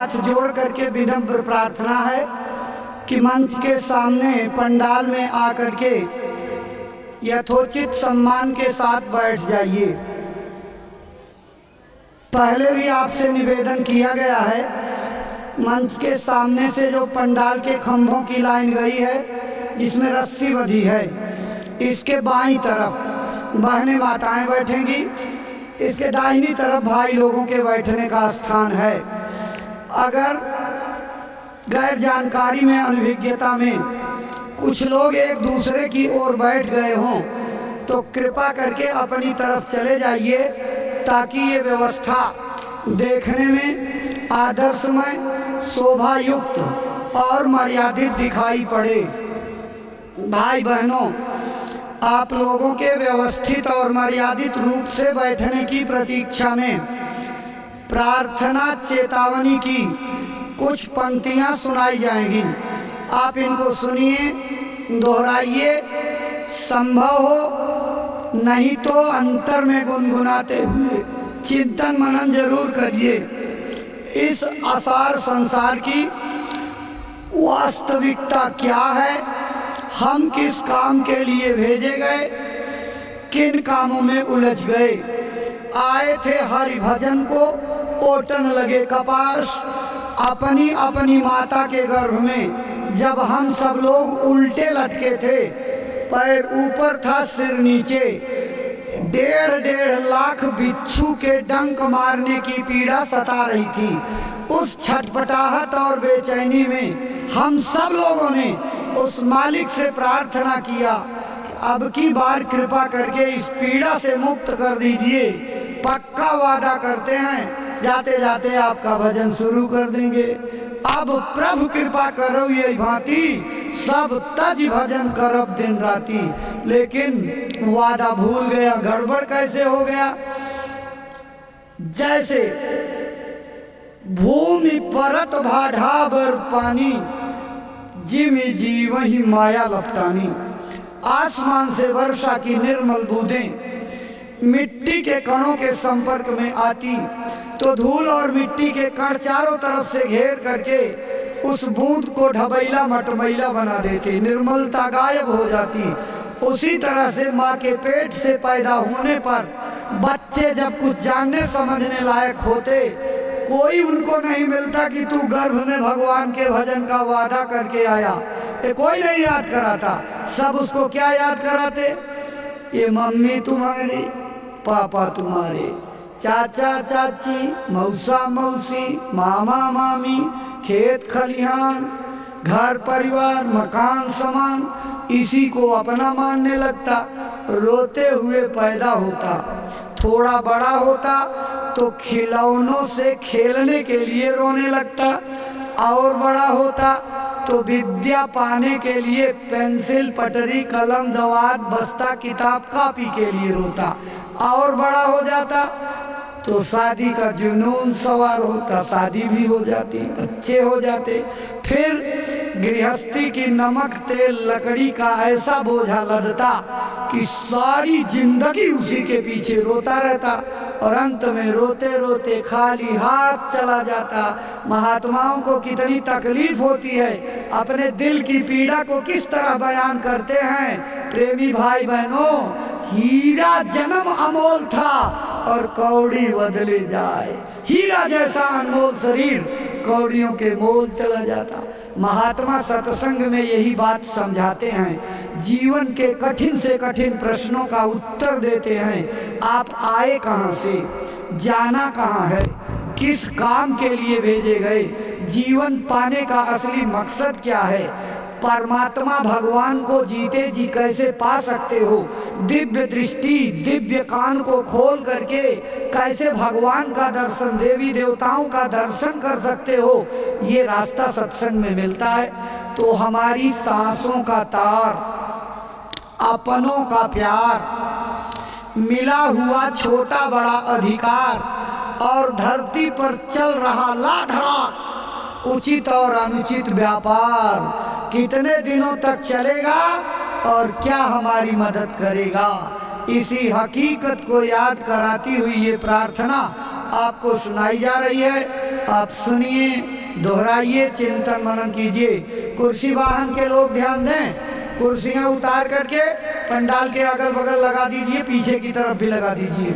हाथ जोड़ करके विनम्र प्रार्थना है कि मंच के सामने पंडाल में आकर के यथोचित सम्मान के साथ बैठ जाइए। पहले भी आपसे निवेदन किया गया है, मंच के सामने से जो पंडाल के खंभों की लाइन गई है जिसमें रस्सी बंधी है, इसके बाईं तरफ बहनें माताएं बैठेंगी, इसके दाहिनी तरफ भाई लोगों के बैठने का स्थान है। अगर गैर जानकारी में, अनभिज्ञता में कुछ लोग एक दूसरे की ओर बैठ गए हों तो कृपा करके अपनी तरफ चले जाइए, ताकि ये व्यवस्था देखने में आदर्शमय, शोभा युक्त और मर्यादित दिखाई पड़े। भाई बहनों, आप लोगों के व्यवस्थित और मर्यादित रूप से बैठने की प्रतीक्षा में प्रार्थना चेतावनी की कुछ पंक्तियां सुनाई जाएंगी। आप इनको सुनिए, दोहराइए, संभव हो नहीं तो अंतर में गुनगुनाते हुए चिंतन मनन जरूर करिए। इस असार संसार की वास्तविकता क्या है, हम किस काम के लिए भेजे गए, किन कामों में उलझ गए। आए थे हरि भजन को, ओटन लगे कपास। अपनी अपनी माता के गर्भ में जब हम सब लोग उल्टे लटके थे, पैर ऊपर था सिर नीचे, 1.5 लाख बिच्छू के डंक मारने की पीड़ा सता रही थी। उस छटपटाहट और बेचैनी में हम सब लोगों ने उस मालिक से प्रार्थना किया कि अब की बार कृपा करके इस पीड़ा से मुक्त कर दीजिए। पक्का वादा करते हैं, जाते जाते आपका भजन शुरू कर देंगे। अब प्रभु कृपा करो ये भांति, सब तज भजन करब दिन राती। लेकिन वादा भूल गया, गड़बड़ कैसे हो गया। जैसे भूमि परत भाढ़ाबर पानी, जिमि जी वही माया लपटानी। आसमान से वर्षा की निर्मल बूंदें मिट्टी के कणों के संपर्क में आती तो धूल और मिट्टी के कण चारों तरफ से घेर करके उस बूंद को ढबैला मटमैला बना देते, निर्मलता गायब हो जाती। उसी तरह से माँ के पेट से पैदा होने पर बच्चे जब कुछ जानने समझने लायक होते, कोई उनको नहीं मिलता कि तू गर्भ में भगवान के भजन का वादा करके आया, ये कोई नहीं याद कराता। सब उसको क्या याद कराते, ये मम्मी तुम्हारी, पापा तुम्हारे, चाचा चाची, मौसा मौसी, मामा मामी, खेत खलिहान, घर परिवार, मकान सामान, इसी को अपना मानने लगता। रोते हुए पैदा होता, थोड़ा बड़ा होता तो खिलौनों से खेलने के लिए रोने लगता, और बड़ा होता तो विद्या पाने के लिए पेंसिल, पटरी, कलम, दवात, बस्ता, किताब, कॉपी के लिए रोता। और बड़ा हो जाता तो शादी का जुनून सवार होता, शादी भी हो जाती, बच्चे हो जाते। फिर गृहस्थी की नमक तेल लकड़ी का ऐसा बोझा लदता कि सारी जिंदगी उसी के पीछे रोता रहता, और अंत में रोते रोते खाली हाथ चला जाता। महात्माओं को कितनी तकलीफ होती है, अपने दिल की पीड़ा को किस तरह बयान करते हैं। प्रेमी भाई बहनों, हीरा जन्म अमोल था और कौड़ी बदले जाए। हीरा जैसा अनमोल शरीर कौड़ियों के मोल चला जाता। महात्मा सत्संग में यही बात समझाते हैं, जीवन के कठिन से कठिन प्रश्नों का उत्तर देते हैं। आप आए कहाँ से, जाना कहाँ है, किस काम के लिए भेजे गए, जीवन पाने का असली मकसद क्या है, परमात्मा भगवान को जीते जी कैसे पा सकते हो, दिव्य दृष्टि, दिव्य कान को खोल करके कैसे भगवान का दर्शन, देवी देवताओं का दर्शन कर सकते हो, ये रास्ता सत्संग में मिलता है। तो हमारी सांसों का तार, अपनों का प्यार, मिला हुआ छोटा बड़ा अधिकार, और धरती पर चल रहा लाधड़ा उचित और अनुचित व्यापार कितने दिनों तक चलेगा और क्या हमारी मदद करेगा। इसी हकीकत को याद कराती हुई ये प्रार्थना आपको सुनाई जा रही है। आप सुनिए, दोहराइए, चिंतन मनन कीजिए। कुर्सी वाहन के लोग ध्यान दें, कुर्सियां उतार करके पंडाल के अगल बगल लगा दीजिए, पीछे की तरफ भी लगा दीजिए।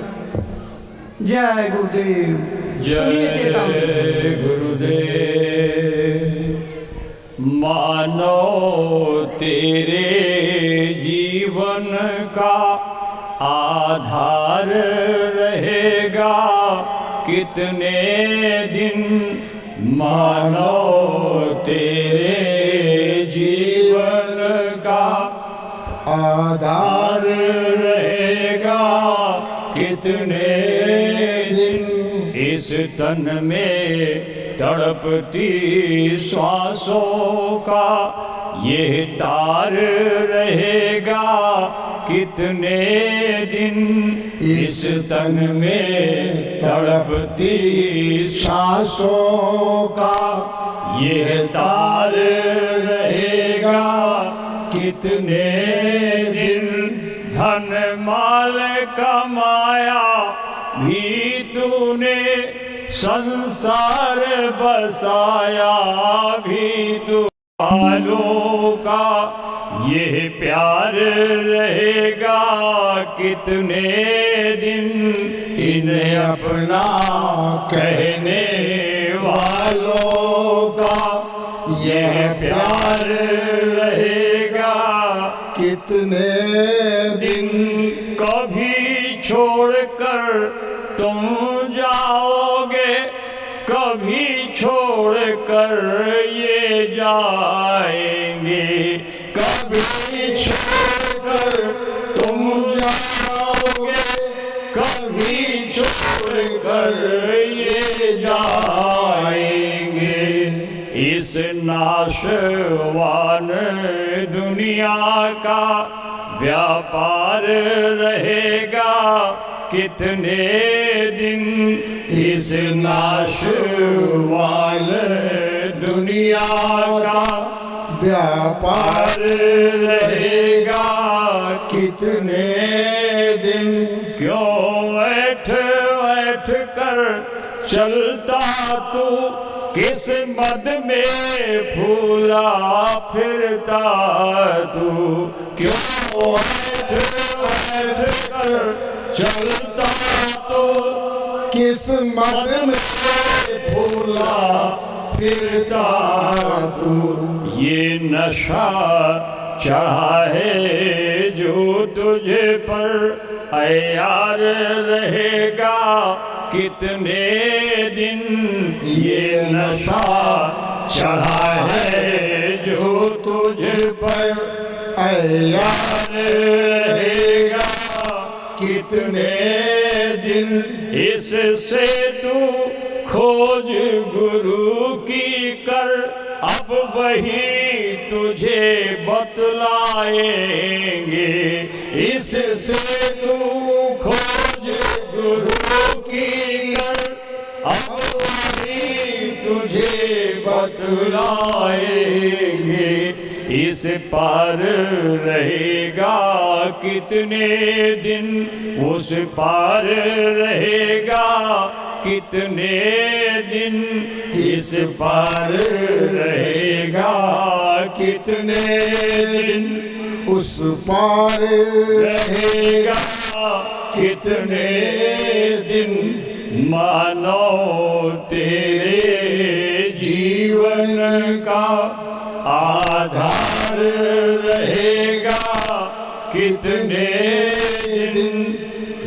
जय गुरुदेव। जय गुरुदेव। मानो तेरे जीवन का आधार रहेगा कितने दिन, मानो तेरे जीवन का आधार रहेगा कितने दिन, इस तन में तड़पती श्वासों का ये तार रहेगा कितने दिन, इस तन में तड़पती सांसों का ये तार रहेगा कितने दिन, धन माल कमाया भी तूने, संसार बसाया भी तू, वालों का ये प्यार रहेगा कितने दिन, इन्हें अपना कहने वालों का यह प्यार रहेगा कितने दिन, कभी छोड़कर तुम जाओगे, कभी छोड़कर ये जाएंगे, कभी छोड़कर तुम जाओगे, कभी छोड़कर ये जाएंगे, इस नाशवान दुनिया का व्यापार रहेगा कितने दिन, इस नाशवान दुनिया का व्यापार रहेगा कितने दिन, क्यों ऐठ ऐठ कर चलता तू, किस मद में फूला फिरता तू, क्यों ऐठ ऐठ कर चलता तो, किस मद में फूला फिरता तू, ये नशा चढ़ा है जो तुझे पर ऐ यार रहेगा कितने दिन, ये नशा चढ़ा है जो तुझे पर ऐ यार रहेगा कितने दिन, इससे तू खोज गुरु की कर, अब वही तुझे बतलाएंगे, इससे तू खोज गुरु की कर, अब वही तुझे बतलाएंगे, इस पार रहेगा कितने दिन, उस पार रहेगा कितने दिन, इस पार रहेगा कितने दिन, उस पार रहेगा कितने दिन, मानो तेरे जीवन का आधार रहेगा कितने दिन,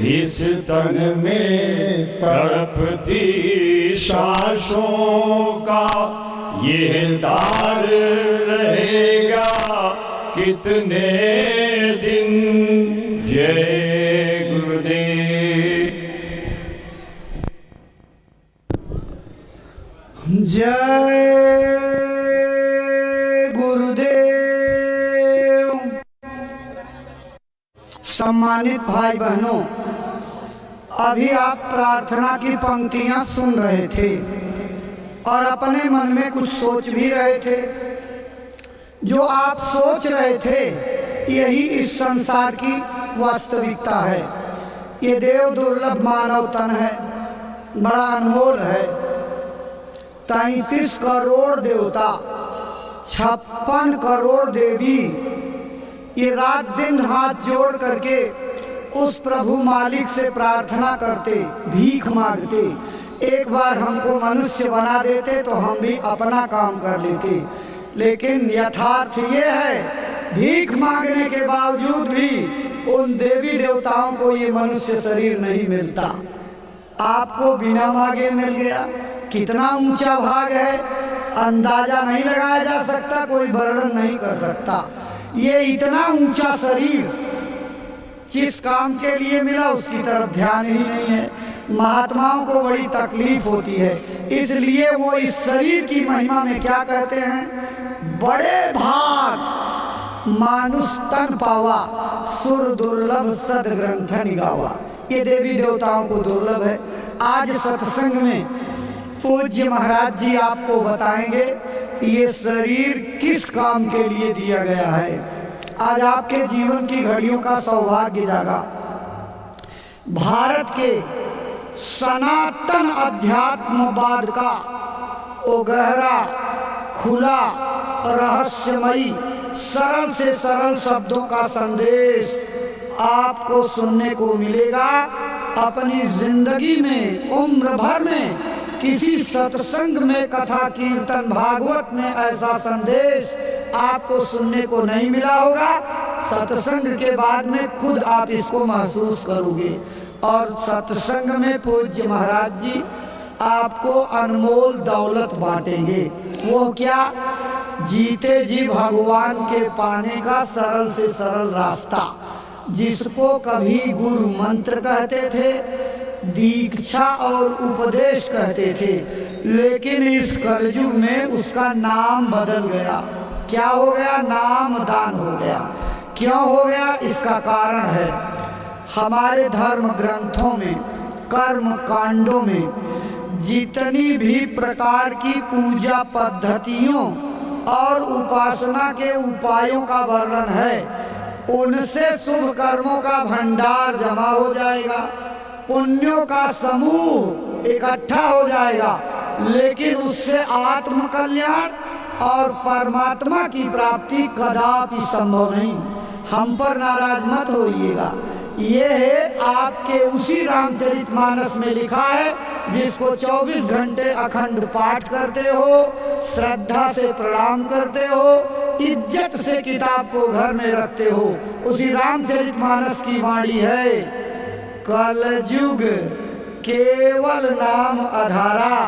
इस तन में तड़पती सांसों का ये तार रहेगा कितने दिन। जय गुरुदेव। जय सम्मानित भाई बहनों, अभी आप प्रार्थना की पंक्तियां सुन रहे थे और अपने मन में कुछ सोच भी रहे थे। जो आप सोच रहे थे यही इस संसार की वास्तविकता है। ये देव दुर्लभ मानव तन है, बड़ा अनमोल है। 33 करोड़ देवता, 56 करोड़ देवी, ये रात दिन हाथ जोड़ करके उस प्रभु मालिक से प्रार्थना करते, भीख मांगते, एक बार हमको मनुष्य बना देते तो हम भी अपना काम कर लेते। लेकिन यथार्थ ये है, भीख मांगने के बावजूद भी उन देवी देवताओं को ये मनुष्य शरीर नहीं मिलता। आपको बिना मांगे मिल गया। कितना ऊंचा भाग है, अंदाजा नहीं लगाया जा सकता, कोई वर्णन नहीं कर सकता। ये इतना ऊंचा शरीर जिस काम के लिए मिला उसकी तरफ ध्यान ही नहीं है। महात्माओं को बड़ी तकलीफ होती है, इसलिए वो इस शरीर की महिमा में क्या कहते हैं, बड़े भाग मानुष तन पावा, सुर दुर्लभ सद ग्रंथ निगावा। ये देवी देवताओं को दुर्लभ है। आज सत्संग में पूज्य महाराज जी आपको बताएंगे ये शरीर किस काम के लिए दिया गया है। आज आपके जीवन की घड़ियों का सौभाग्य जागा। भारत के सनातन अध्यात्मवाद का वो गहरा, खुला, रहस्यमयी, सरल से सरल शब्दों का संदेश आपको सुनने को मिलेगा। अपनी जिंदगी में उम्र भर में किसी सत्संग में, कथा कीर्तन भागवत में ऐसा संदेश आपको सुनने को नहीं मिला होगा। सत्संग के बाद में खुद आप इसको महसूस करोगे। और सत्संग में पूज्य महाराज जी आपको अनमोल दौलत बांटेंगे। वो क्या, जीते जी भगवान के पाने का सरल से सरल रास्ता, जिसको कभी गुरु मंत्र कहते थे, दीक्षा और उपदेश कहते थे, लेकिन इस कलयुग में उसका नाम बदल गया। क्या हो गया, नाम दान हो गया। क्यों हो गया, इसका कारण है हमारे धर्म ग्रंथों में, कर्म कांडों में जितनी भी प्रकार की पूजा पद्धतियों और उपासना के उपायों का वर्णन है, उनसे शुभ कर्मों का भंडार जमा हो जाएगा, पुण्यों का समूह इकट्ठा हो जाएगा, लेकिन उससे आत्म कल्याण और परमात्मा की प्राप्ति कदापि संभव नहीं। हम पर नाराज मत होइएगा। ये है आपके उसी रामचरितमानस में लिखा है, जिसको 24 घंटे अखंड पाठ करते हो, श्रद्धा से प्रणाम करते हो, इज्जत से किताब को घर में रखते हो। उसी रामचरितमानस की वाणी है, कलयुग केवल नाम आधारा,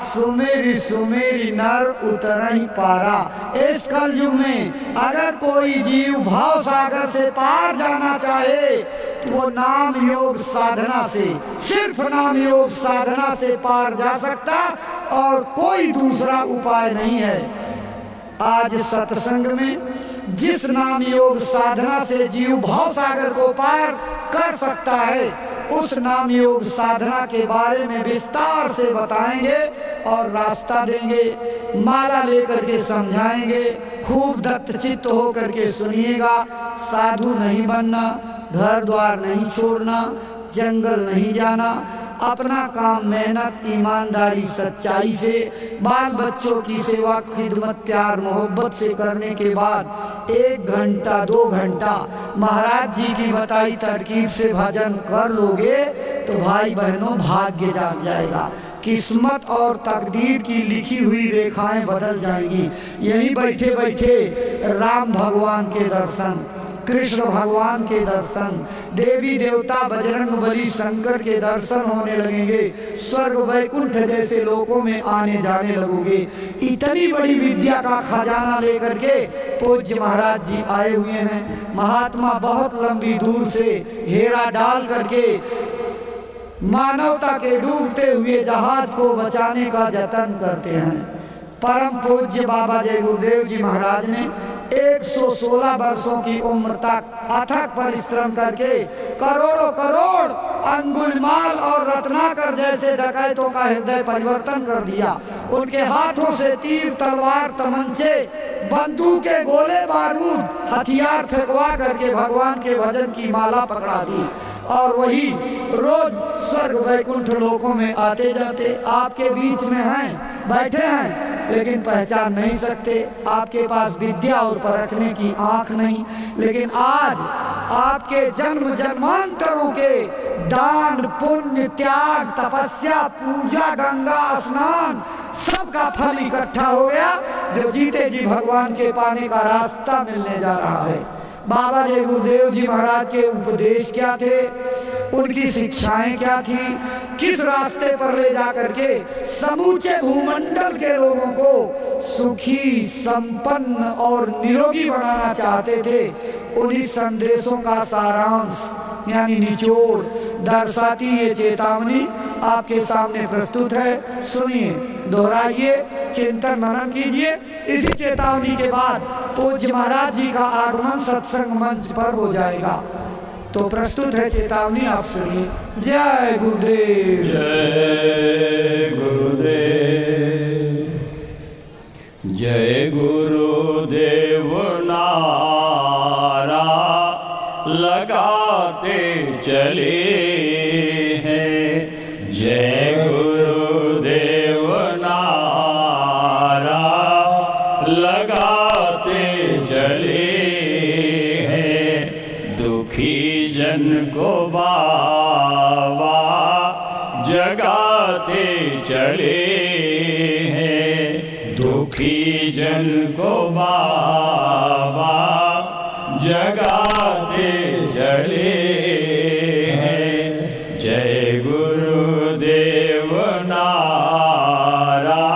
सुमेरी सुमेरी नर उतरहि पारा। इस कलयुग में अगर कोई जीव भाव सागर से पार जाना चाहे तो वो नाम योग साधना से, सिर्फ नाम योग साधना से पार जा सकता, और कोई दूसरा उपाय नहीं है। आज सत्संग में जिस नाम योग साधना से जीव भाव सागर को पार कर सकता है, उस नाम योग साधना के बारे में विस्तार से बताएंगे और रास्ता देंगे, माला लेकर के समझाएंगे। खूब दत्तचित्त होकर के सुनिएगा। साधु नहीं बनना, घर द्वार नहीं छोड़ना, जंगल नहीं जाना, अपना काम मेहनत, ईमानदारी, सच्चाई से, बाल बच्चों की सेवा, खिदमत, प्यार मोहब्बत से करने के बाद 1 घंटा 2 घंटा महाराज जी की बताई तरकीब से भजन कर लोगे तो भाई बहनों भाग्य जाग जाएगा। किस्मत और तकदीर की लिखी हुई रेखाएं बदल जाएंगी। यहीं बैठे बैठे राम भगवान के दर्शन, कृष्ण भगवान के दर्शन, देवी देवता बजरंग बली शंकर के दर्शन होने लगेंगे। स्वर्ग वैकुंठ जैसे लोकों में आने जाने लगोगे। इतनी बड़ी विद्या का खजाना लेकर के पूज्य महाराज जी आए हुए हैं। महात्मा बहुत लंबी दूर से घेरा डाल करके मानवता के डूबते हुए जहाज को बचाने का जतन करते हैं। परम पूज्य बाबा जय गुरुदेव जी महाराज ने 116 वर्षों की उम्र तक अथक परिश्रम करके करोड़ों करोड़ अंगुलमाल और रत्नाकर जैसे डकैतों का हृदय परिवर्तन कर दिया। उनके हाथों से तीर, तलवार, तमंचे, बंदूकें, गोले बारूद, हथियार फेंकवा करके भगवान के भजन की माला पकड़ा दी और वही रोज स्वर्ग वैकुंठ लोकों में आते जाते आपके बीच में हैं, बैठे हैं, लेकिन पहचान नहीं सकते। आपके पास विद्या और परखने की आंख नहीं, लेकिन आज आपके जन्म जन्मांतरों के दान पुण्य त्याग तपस्या पूजा गंगा स्नान सबका फल इकट्ठा हो गया, जो जीते जी भगवान के पाने का रास्ता मिलने जा रहा है। बाबा जय गुरुदेव जी महाराज के उपदेश क्या थे, उनकी शिक्षाएं क्या थी, किस रास्ते पर ले जा करके समूचे भूमंडल के लोगों को सुखी संपन्न और निरोगी बनाना चाहते थे, उन्हीं संदेशों का सारांश यानी निचोड़ दर्शाती ये चेतावनी आपके सामने प्रस्तुत है। सुनिए, दोहराइए, चिंतन मनन कीजिए। इसी चेतावनी के बाद पूज्य महाराज जी का आगमन सत्संग मंच पर हो जाएगा। तो प्रस्तुत है चेतावनी, आप सुनिए। जय गुरुदेव। जय गुरुदेव। जय गुरुदेव नारा लगाते चले हैं। जय गुरुदेव नारा लगाते चले हैं। दुखी जन को बाबा जगाते चले हैं। दुखी जन को बाबा जगाते चले हैं। जय गुरुदेव नारा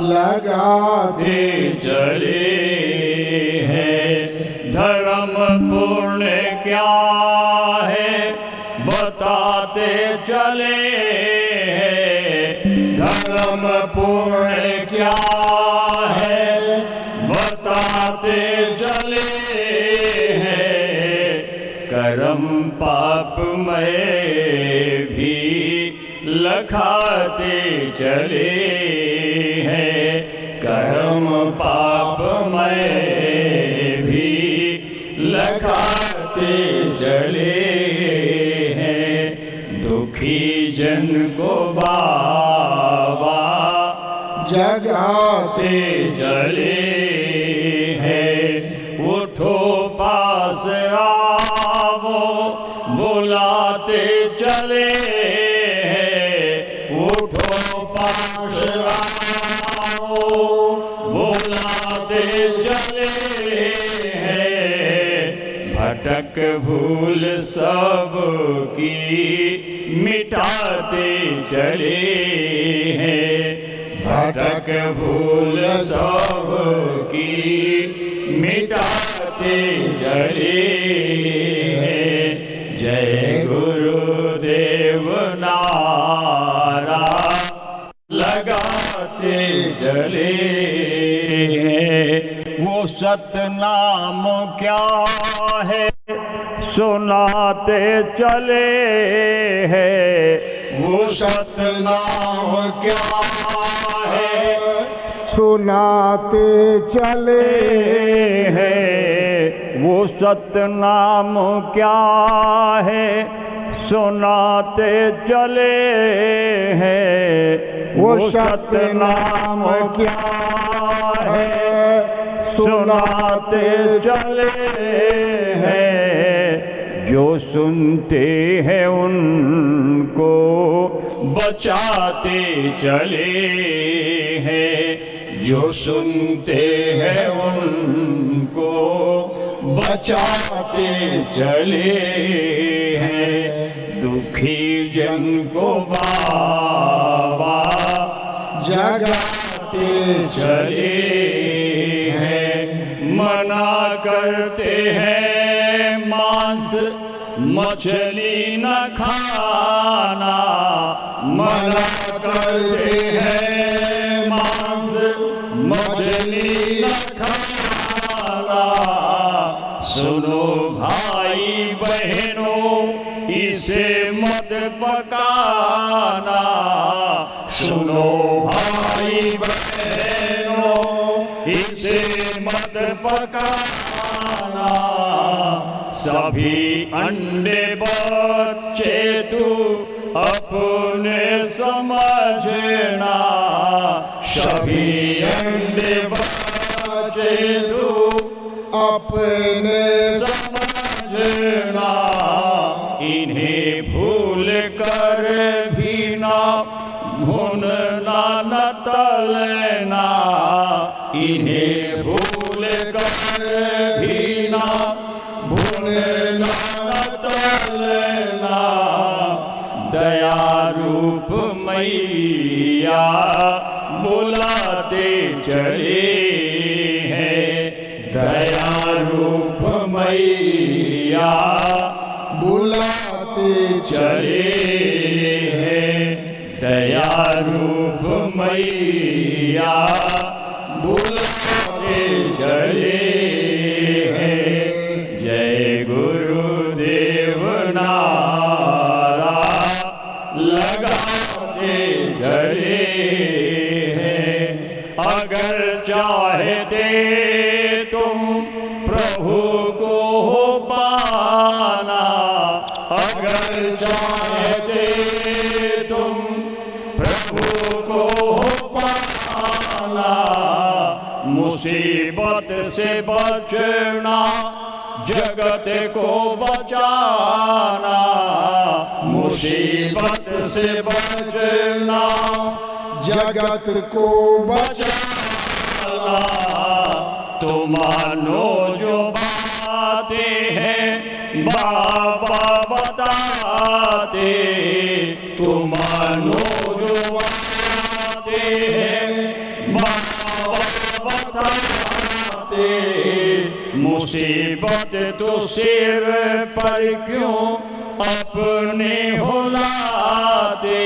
लगाते चले हैं। धर्म पुण्य क्या है बताते चले हैं। धर्म पुण्य क्या है बताते चले हैं। कर्म पाप में भी लखाते चले हैं। कर्म पाप में भी लखाते चले हैं। दुखी जन को बाबा जगाते चले हैं। उठो पास आवो बुलाते चले हैं। उठो पास आओ बुलाते चले हैं। भटक भूल सब की मिटाते चले हैं। भटक भूल सब की मिटाते चले हैं। जय गुरुदेव नारा लगाते चले हैं। वो सतनाम क्या है सुनाते चले हैं। वो सतनाम क्या है सुनाते चले हैं। वो सतनाम क्या है सुनाते चले हैं। वो सतनाम क्या है सुनाते चले हैं। जो सुनते हैं उनको बचाते चले हैं। जो सुनते हैं उनको बचाते चले हैं। दुखी जन को बाबा जगाते चले हैं। मना करते हैं मांस मछली न खाना। मना करते हैं मांस मछली न खाना। सुनो भाई बहनों इसे मत पकाना। सुनो भाई बहनों इसे मत पकाना। सभी अंडे बच्चे तू अपने समझना, सभी अंडे बच्चे तू अपने समझना। इन्हें भूल कर भी ना भूनना न तलना, इन्हें भूल कर भी ना भूनना न तलना। दया रूप मैया बुलाते चले हैं, दया रूप मैया बुलाते चले हैं, दया रूप मैया बुलाते चले हैं। जय गुरुदेव नारा लगाते चले हैं। अगर चाहते तुम प्रभु को पाना, अगर चाहते तुम प्रभु को पाना, मुसीबत से बचना जगत को बचाना, मुसीबत से बचना जगत को बचाना। तो मानो जो बातें हैं बाबा बताते, तो मानो जो बातें हैं बाबा बताते। मुसीबत तो सिर पर क्यों अपने हुलाते,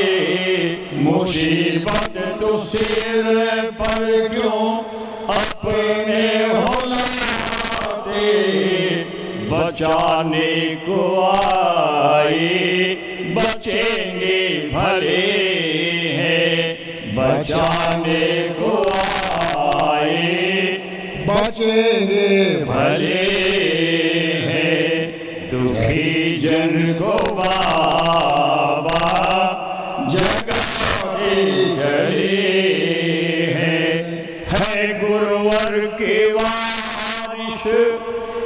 मुसीबत तो सिर पर क्यों अपने हुलाते। बचाने को आए बचेंगे भले हैं, बचाने को आए बचेंगे भले हैं। दुखी जन को बाबा जगाते चले हैं। है गुरुवर के वारिस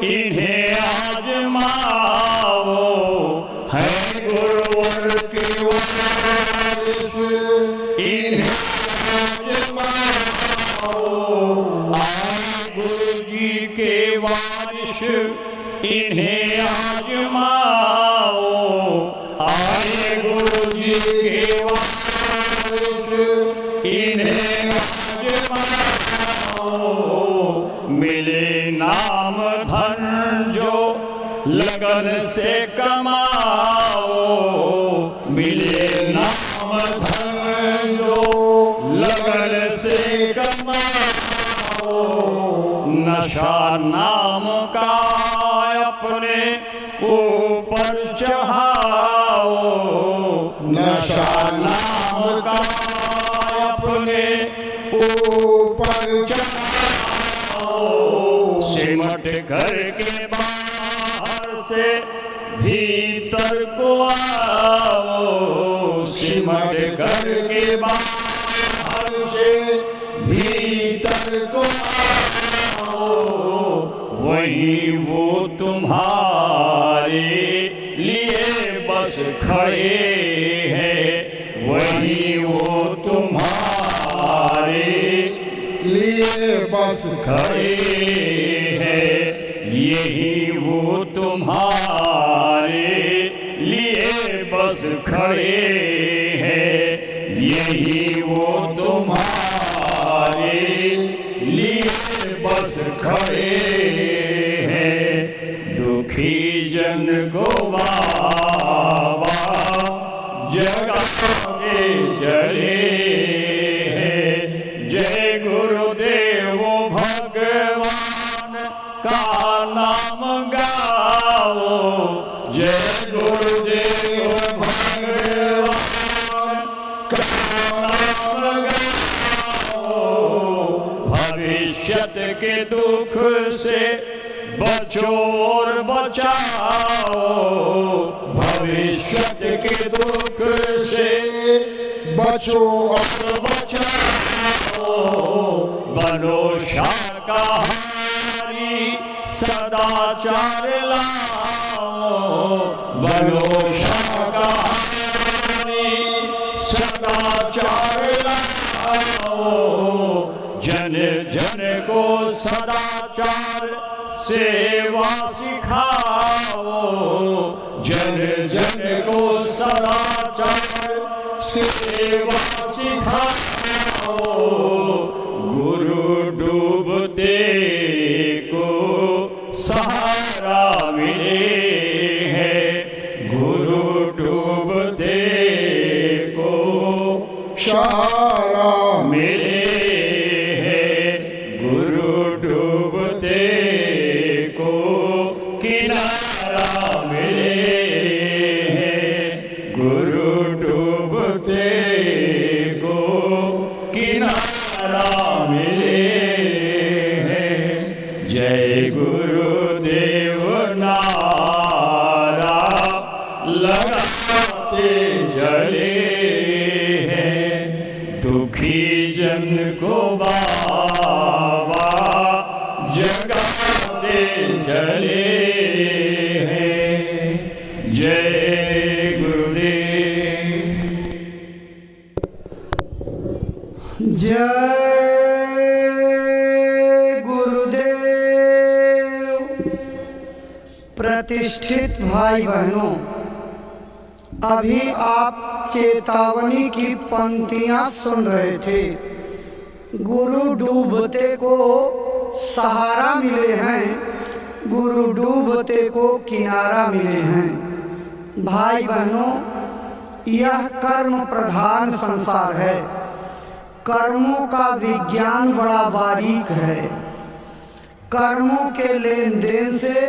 इन्हें आजमाओ, है गुरुवर के वारिस इन्हें आजमाओ। गुरु जी के वारिस इन्हें आजमाओ, आए गुरु जी के वारिस इन्हें आजमाओ। मिले नाम धन जो लगन से कमाओ, मिले नाम धन जो लगन से कमाओ। नशा नाम का अपने ऊपर चढ़ाओ, नशा नाम का अपने ऊपर चढ़ाओ। सिमट घर के बाहर से भीतर को आओ, सिमट घर के बाहर से भीतर को आओ। वहीं वो तुम्हारे लिए बस खड़े हैं, वहीं वो तुम्हारे लिए बस खड़े हैं। यही वो तुम्हारे लिए बस खड़े हैं, यही वो तुम्हारे लिए बस खड़े हैं। दुखी जन को बाबा जगाते चले हैं। जय गुरुदेव भगवान का नाम गाओ, जय गुरुदेव भगवान का नाम गाओ। भविष्यत के दुख से बचो और बचाओ, भविष्य के दुख से बचो और बचाओ, बनो शाकाहारी सदाचार लाओ, बनो शाकाहारी सदाचार लाओ, जन जन को सदाचार सेवा सिखाओ, जन जन को सदाचार सेवा सिखाओ, गुरु डूबते को सहारा मिले है, गुरु डूबते को सहारा मिले है, गुरु डूबते को किनारा मिले है, गुरु डूबते को किनारा मिले है। जय गुरुदेव नारा लगाते चले हैं, दुखी जन को बाबा जगाते चले हैं। जय गुरुदेव। जय गुरुदेव। प्रतिष्ठित भाई बहनों, अभी आप चेतावनी की पंक्तियां सुन रहे थे। गुरु डूबते को सहारा मिले हैं, गुरु डूबते को किनारा मिले हैं। भाई बहनों, यह कर्म प्रधान संसार है। कर्मों का विज्ञान बड़ा बारीक है। कर्मों के लेन देन से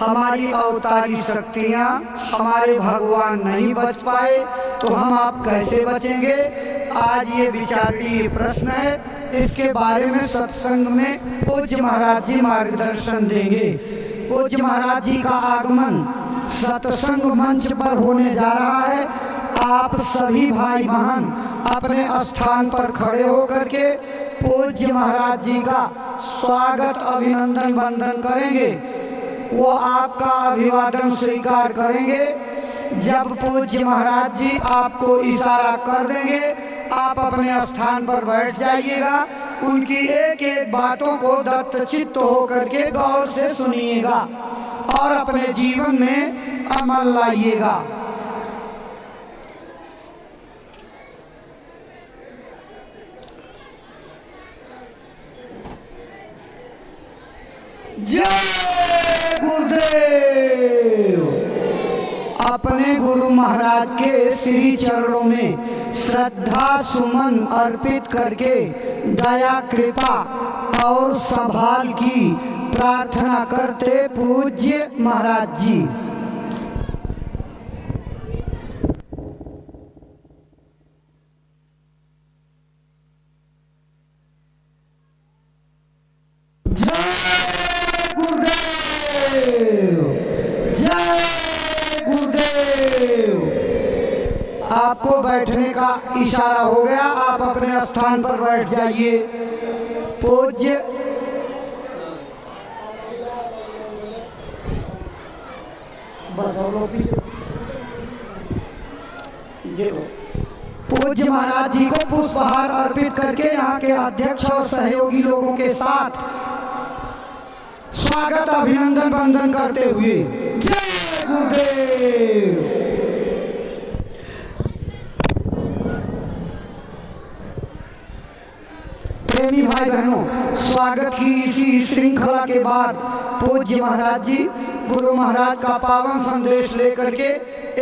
हमारी अवतारी शक्तियाँ, हमारे भगवान नहीं बच पाए तो हम आप कैसे बचेंगे? आज ये विचारणीय प्रश्न है। इसके बारे में सत्संग में पूज्य महाराज जी मार्गदर्शन देंगे। पूज्य महाराज जी का आगमन सत्संग मंच पर होने जा रहा है। आप सभी भाई बहन अपने स्थान पर खड़े होकर के पूज्य महाराज जी का स्वागत अभिनंदन वंदन करेंगे। वो आपका अभिवादन स्वीकार करेंगे। जब पूज्य महाराज जी आपको इशारा कर देंगे, आप अपने स्थान पर बैठ जाइएगा। उनकी एक एक बातों को दत्तचित्त होकर के गौर से सुनिएगा और अपने जीवन में अमल लाइएगा। जय गुरुदेव। अपने गुरु महाराज के श्री चरणों में श्रद्धा सुमन अर्पित करके दया कृपा और संभाल की प्रार्थना करते पूज्य महाराज जी। आपको बैठने का इशारा हो गया, आप अपने स्थान पर बैठ जाइए। पूज्य पूज्य महाराज जी को पुष्पहार अर्पित करके यहाँ के अध्यक्ष और सहयोगी लोगों के साथ स्वागत अभिनंदन वंदन करते हुए जय गुरुदेव। प्रेमी भाई बहनों, स्वागत की इसी श्रृंखला के बाद पूज्य महाराज जी गुरु महाराज का पावन संदेश लेकर के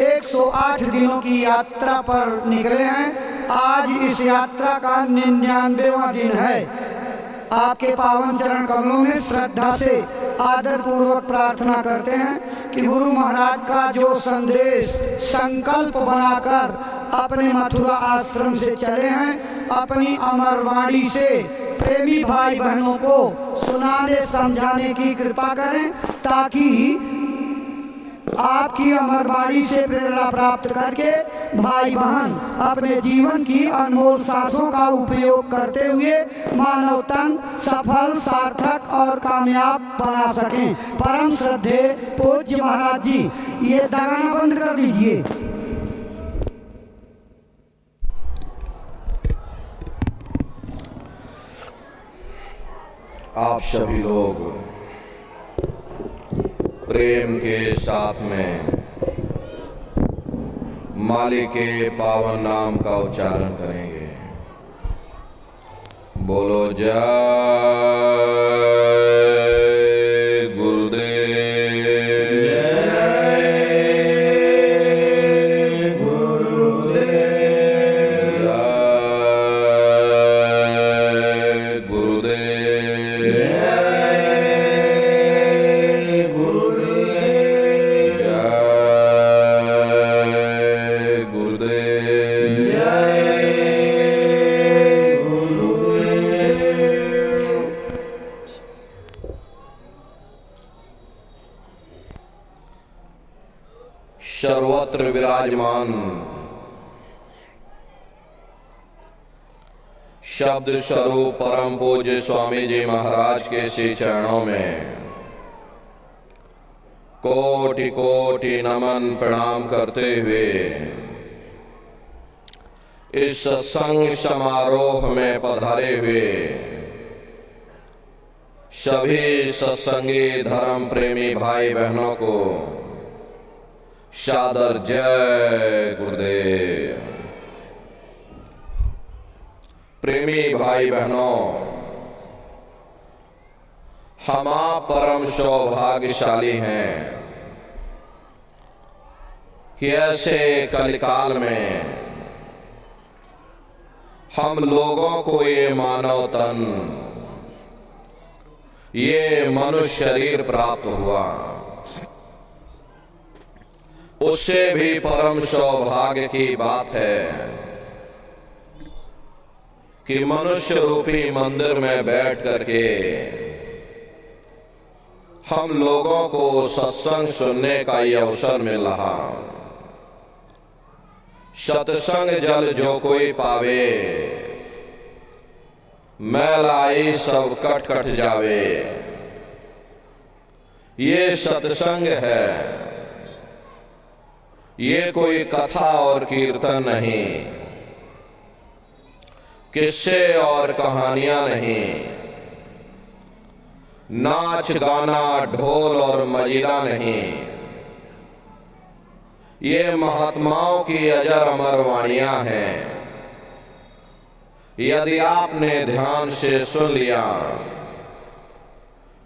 108 दिनों की यात्रा पर निकले हैं। आज इस यात्रा का 99वां दिन है। आपके पावन चरण कमलों में श्रद्धा से आदर पूर्वक प्रार्थना करते हैं कि गुरु महाराज का जो संदेश संकल्प बनाकर अपने मथुरा आश्रम से चले हैं, अपनी अमर वाणी से प्रेमी भाई बहनों को सुनाने समझाने की कृपा करें, ताकि आपकी अमरवाणी से प्रेरणा प्राप्त करके भाई बहन अपने जीवन की अनमोल सांसों का उपयोग करते हुए मानव तन सफल, सार्थक और कामयाब बना सकें। परम श्रद्धे पूज्य महाराज जी, ये दगाना बंद कर दीजिए। आप सभी लोग प्रेम के साथ में मालिक के पावन नाम का उच्चारण करेंगे। बोलो जय गुरुदेव, जय गुरुदेव, जय गुरुदेव, जय गुरुदेव, जय गुरुदेव, जय गुरुदेव। सर्वत्र विराजमान शब्द स्वरूप परम पूज्य स्वामी जी महाराज के श्री चरणों में कोटि कोटि नमन प्रणाम करते हुए इस सत्संग समारोह में पधारे हुए सभी सत्संगी धर्म प्रेमी भाई बहनों को सादर जय गुरुदेव। प्रेमी भाई बहनों, हम आप परम सौभाग्यशाली हैं कि ऐसे कलिकाल में हम लोगों को ये मानव तन, ये मनुष्य शरीर प्राप्त हुआ। उससे भी परम सौभाग्य की बात है कि मनुष्य रूपी मंदिर में बैठ करके हम लोगों को सत्संग सुनने का ये अवसर मिल रहा। सत्संग जल जो कोई पावे, मैलाई सब कट कट जावे। ये सत्संग है, ये कोई कथा और कीर्तन नहीं, किस्से और कहानियां नहीं, नाच गाना ढोल और मजीरा नहीं। ये महात्माओं की अजर अमर वाणियां हैं। यदि आपने ध्यान से सुन लिया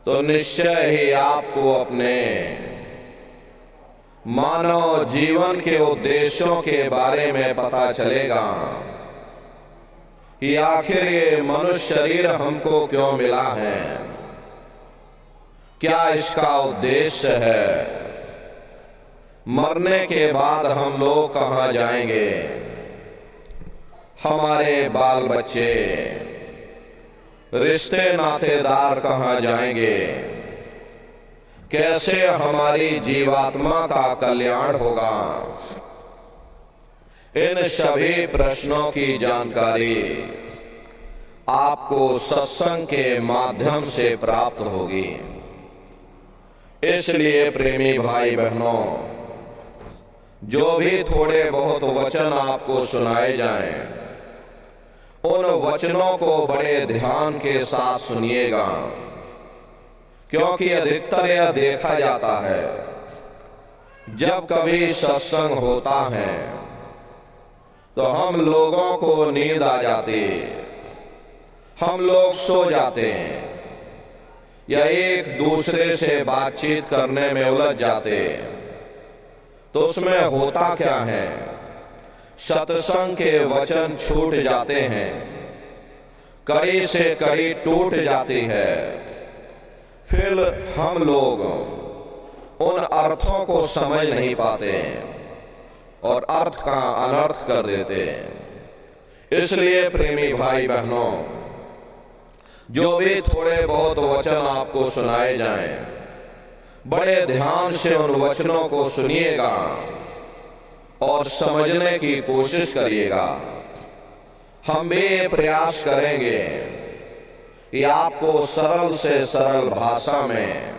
तो निश्चय ही आपको अपने मानव जीवन के उद्देश्यों के बारे में पता चलेगा कि आखिर ये मनुष्य शरीर हमको क्यों मिला है, क्या इसका उद्देश्य है, मरने के बाद हम लोग कहां जाएंगे, हमारे बाल बच्चे रिश्ते नातेदार कहां जाएंगे, कैसे हमारी जीवात्मा का कल्याण होगा। इन सभी प्रश्नों की जानकारी आपको सत्संग के माध्यम से प्राप्त होगी। इसलिए प्रेमी भाई बहनों, जो भी थोड़े बहुत वचन आपको सुनाए जाएं, उन वचनों को बड़े ध्यान के साथ सुनिएगा, क्योंकि अधिकतर यह देखा जाता है जब कभी सत्संग होता है तो हम लोगों को नींद आ जाती, हम लोग सो जाते हैं या एक दूसरे से बातचीत करने में उलझ जाते। तो उसमें होता क्या है, सत्संग के वचन छूट जाते हैं, कड़ी से कड़ी टूट जाती है। फिर हम लोग उन अर्थों को समझ नहीं पाते और अर्थ का अनर्थ कर देते। इसलिए प्रेमी भाई बहनों, जो भी थोड़े बहुत वचन आपको सुनाए जाएं, बड़े ध्यान से उन वचनों को सुनिएगा और समझने की कोशिश करिएगा। हम भी ये प्रयास करेंगे कि आपको सरल से सरल भाषा में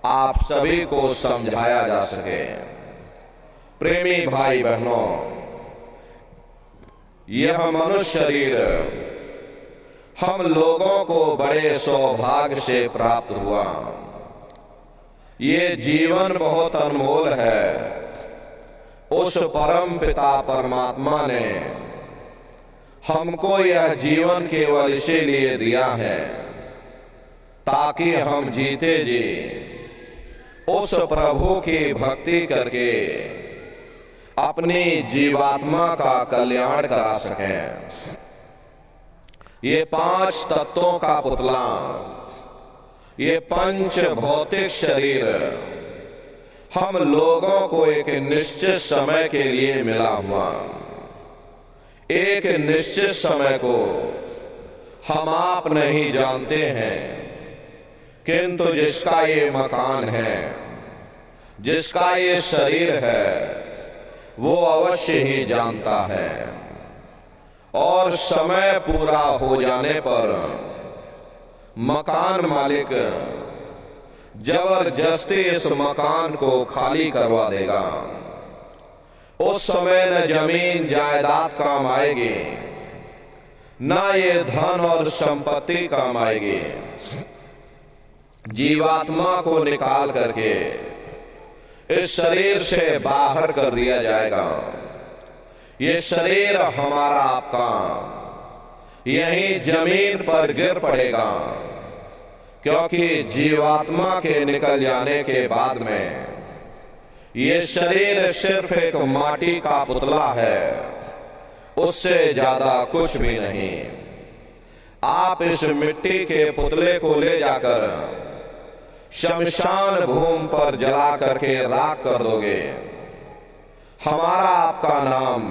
आप सभी को समझाया जा सके। प्रेमी भाई बहनों, यह मनुष्य शरीर हम लोगों को बड़े सौभाग्य से प्राप्त हुआ। ये जीवन बहुत अनमोल है। उस परम पिता परमात्मा ने हमको यह जीवन केवल इसीलिए दिया है ताकि हम जीते जी उस प्रभु की भक्ति करके अपनी जीवात्मा का कल्याण करा सकें। ये 5 तत्वों का पुतला, ये पंच भौतिक शरीर हम लोगों को एक निश्चित समय के लिए मिला हुआ। एक निश्चित समय को हम आप नहीं जानते हैं, किंतु जिसका ये मकान है, जिसका ये शरीर है, वो अवश्य ही जानता है। और समय पूरा हो जाने पर मकान मालिक जबरदस्ती इस मकान को खाली करवा देगा। उस समय न जमीन जायदाद काम आएगी, न ये धन और संपत्ति काम आएगी। जीवात्मा को निकाल करके इस शरीर से बाहर कर दिया जाएगा। ये शरीर हमारा आपका यहीं जमीन पर गिर पड़ेगा, क्योंकि जीवात्मा के निकल जाने के बाद में ये शरीर सिर्फ एक माटी का पुतला है, उससे ज्यादा कुछ भी नहीं। आप इस मिट्टी के पुतले को ले जाकर शमशान भूमि पर जला करके राख कर दोगे। हमारा आपका नाम,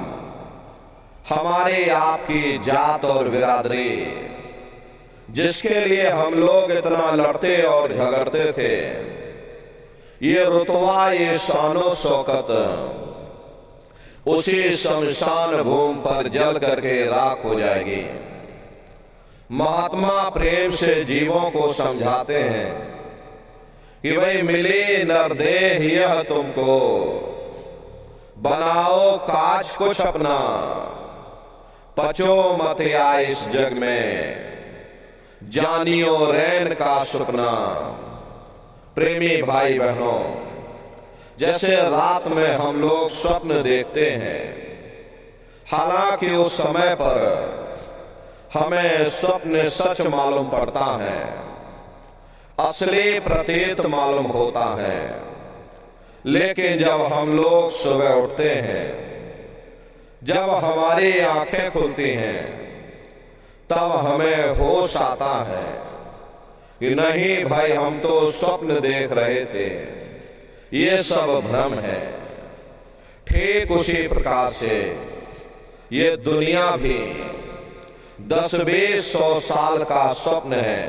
हमारे आपकी जात और बिरादरी, जिसके लिए हम लोग इतना लड़ते और झगड़ते थे, ये रुतबा, ये शानो शौकत उसी शमशान भूमि पर जल करके राख हो जाएगी। महात्मा प्रेम से जीवों को समझाते हैं कि भाई मिली नरदेह यह तुमको, बनाओ काज कुछ अपना, पचो मत आए इस जग में, जानियो रैन का सुपना। प्रेमी भाई बहनों, जैसे रात में हम लोग स्वप्न देखते हैं, हालांकि उस समय पर हमें स्वप्न सच मालूम पड़ता है, असली प्रतीत मालूम होता है। लेकिन जब हम लोग सुबह उठते हैं, जब हमारी आंखें खुलती हैं, तब हमें होश आता है कि नहीं भाई, हम तो स्वप्न देख रहे थे, ये सब भ्रम है। ठीक उसी प्रकार से ये दुनिया भी 10-20-100 साल का स्वप्न है।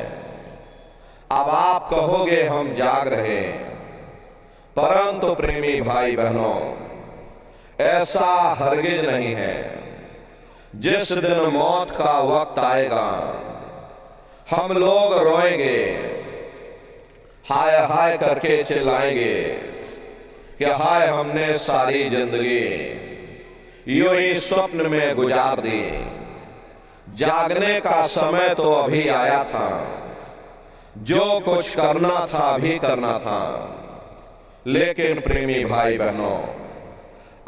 अब आप कहोगे हम जाग रहे, परंतु प्रेमी भाई बहनों, ऐसा हरगिज नहीं है। जिस दिन मौत का वक्त आएगा, हम लोग रोएंगे, हाय हाय करके चिल्लाएंगे कि हाय, हमने सारी जिंदगी यूं ही स्वप्न में गुजार दी। जागने का समय तो अभी आया था, जो कुछ करना था अभी करना था। लेकिन प्रेमी भाई बहनों,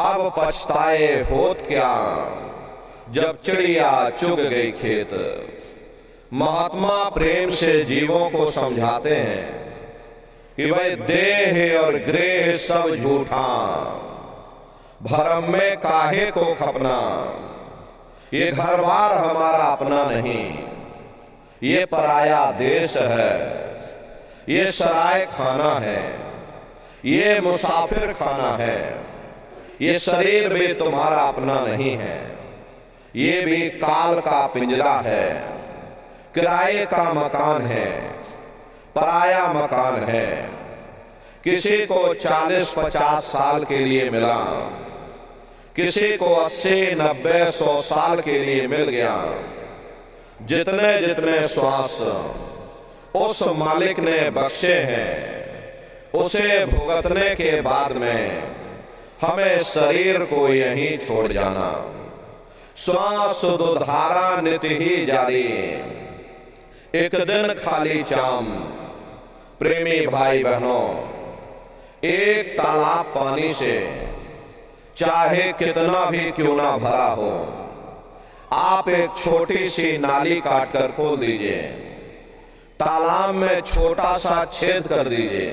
अब पछताए होत क्या, जब चिड़िया चुग गई खेत। महात्मा प्रेम से जीवों को समझाते हैं कि भाई देह और गृह सब झूठा, भरम में काहे को खपना। ये घर बार हमारा अपना नहीं, ये पराया देश है, ये सराय खाना है, ये मुसाफिर खाना है। ये शरीर भी तुम्हारा अपना नहीं है, ये भी काल का पिंजरा है। किराए का मकान है, पराया मकान है। किसी को 40-50 साल के लिए मिला, किसी को 80-90-100 साल के लिए मिल गया। जितने जितने श्वास उस मालिक ने बख्शे हैं, उसे भुगतने के बाद में हमें शरीर को यहीं छोड़ जाना। श्वास दुधारा नित्य ही जारी, एक दिन खाली चाम। प्रेमी भाई बहनों, एक तालाब पानी से चाहे कितना भी क्यों ना भरा हो, आप एक छोटी सी नाली काट कर खोल दीजिए, तालाब में छोटा सा छेद कर दीजिए,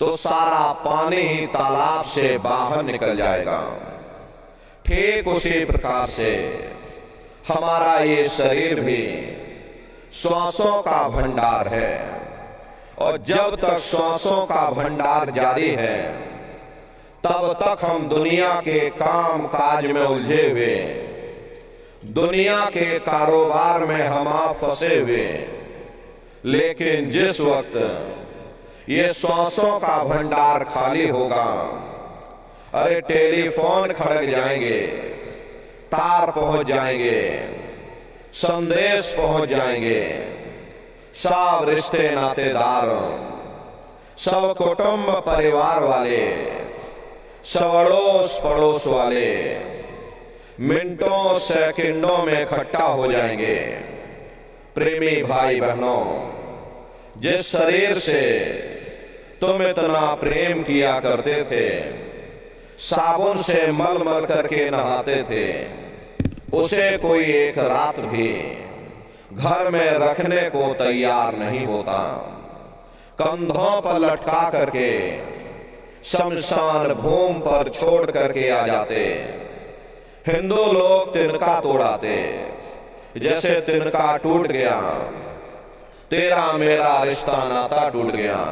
तो सारा पानी ही तालाब से बाहर निकल जाएगा। ठीक उसी प्रकार से हमारा ये शरीर भी श्वासों का भंडार है, और जब तक श्वासों का भंडार जारी है तब तक हम दुनिया के काम काज में उलझे हुए, दुनिया के कारोबार में हम आप फंसे हुए। लेकिन जिस वक्त ये श्वासों का भंडार खाली होगा, अरे टेलीफोन खड़क जाएंगे, तार पहुंच जाएंगे, संदेश पहुंच जाएंगे, सब रिश्ते नातेदार, सब कुटुंब परिवार वाले, सब अड़ोस पड़ोस वाले मिनटों सेकंडों में इकट्ठा हो जाएंगे। प्रेमी भाई बहनों, जिस शरीर से तुम इतना प्रेम किया करते थे, साबुन से मल मल करके नहाते थे, उसे कोई एक रात भी घर में रखने को तैयार नहीं होता। कंधों पर लटका करके शमशान भूमि पर छोड़ करके आ जाते। हिंदू लोग तिनका तोड़ाते, जैसे तिनका टूट गया, तेरा मेरा रिश्ता नाता टूट गया।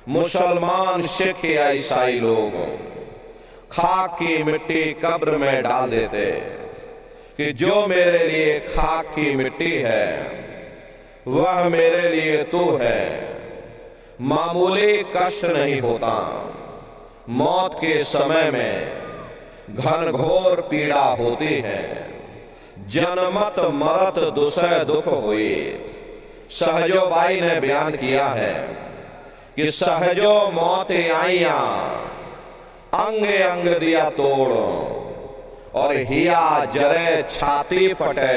मुसलमान, सिख या ईसाई लोग खाक की मिट्टी कब्र में डाल देते कि जो मेरे लिए खाक की मिट्टी है वह मेरे लिए तू है। मामूली कष्ट नहीं होता, मौत के समय में घनघोर पीड़ा होती है। जन्मत मरत दुसह दुख हुई। सहजो बाई ने बयान किया है कि सहजो मौत आईया, अंग अंग दिया तोड़, और हिया जरे छाती फटे,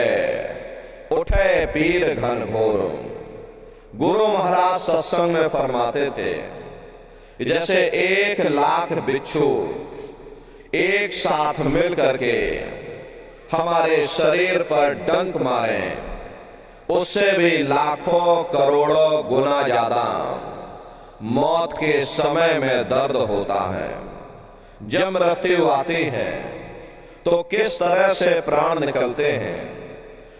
उठे पीर घनघोर। गुरु महाराज सत्संग में फरमाते थे, जैसे 1,00,000 बिच्छू एक साथ मिल करके हमारे शरीर पर डंक मारे, उससे भी लाखों करोड़ों गुना ज्यादा मौत के समय में दर्द होता है। जब मृत्यु आती है तो किस तरह से प्राण निकलते हैं,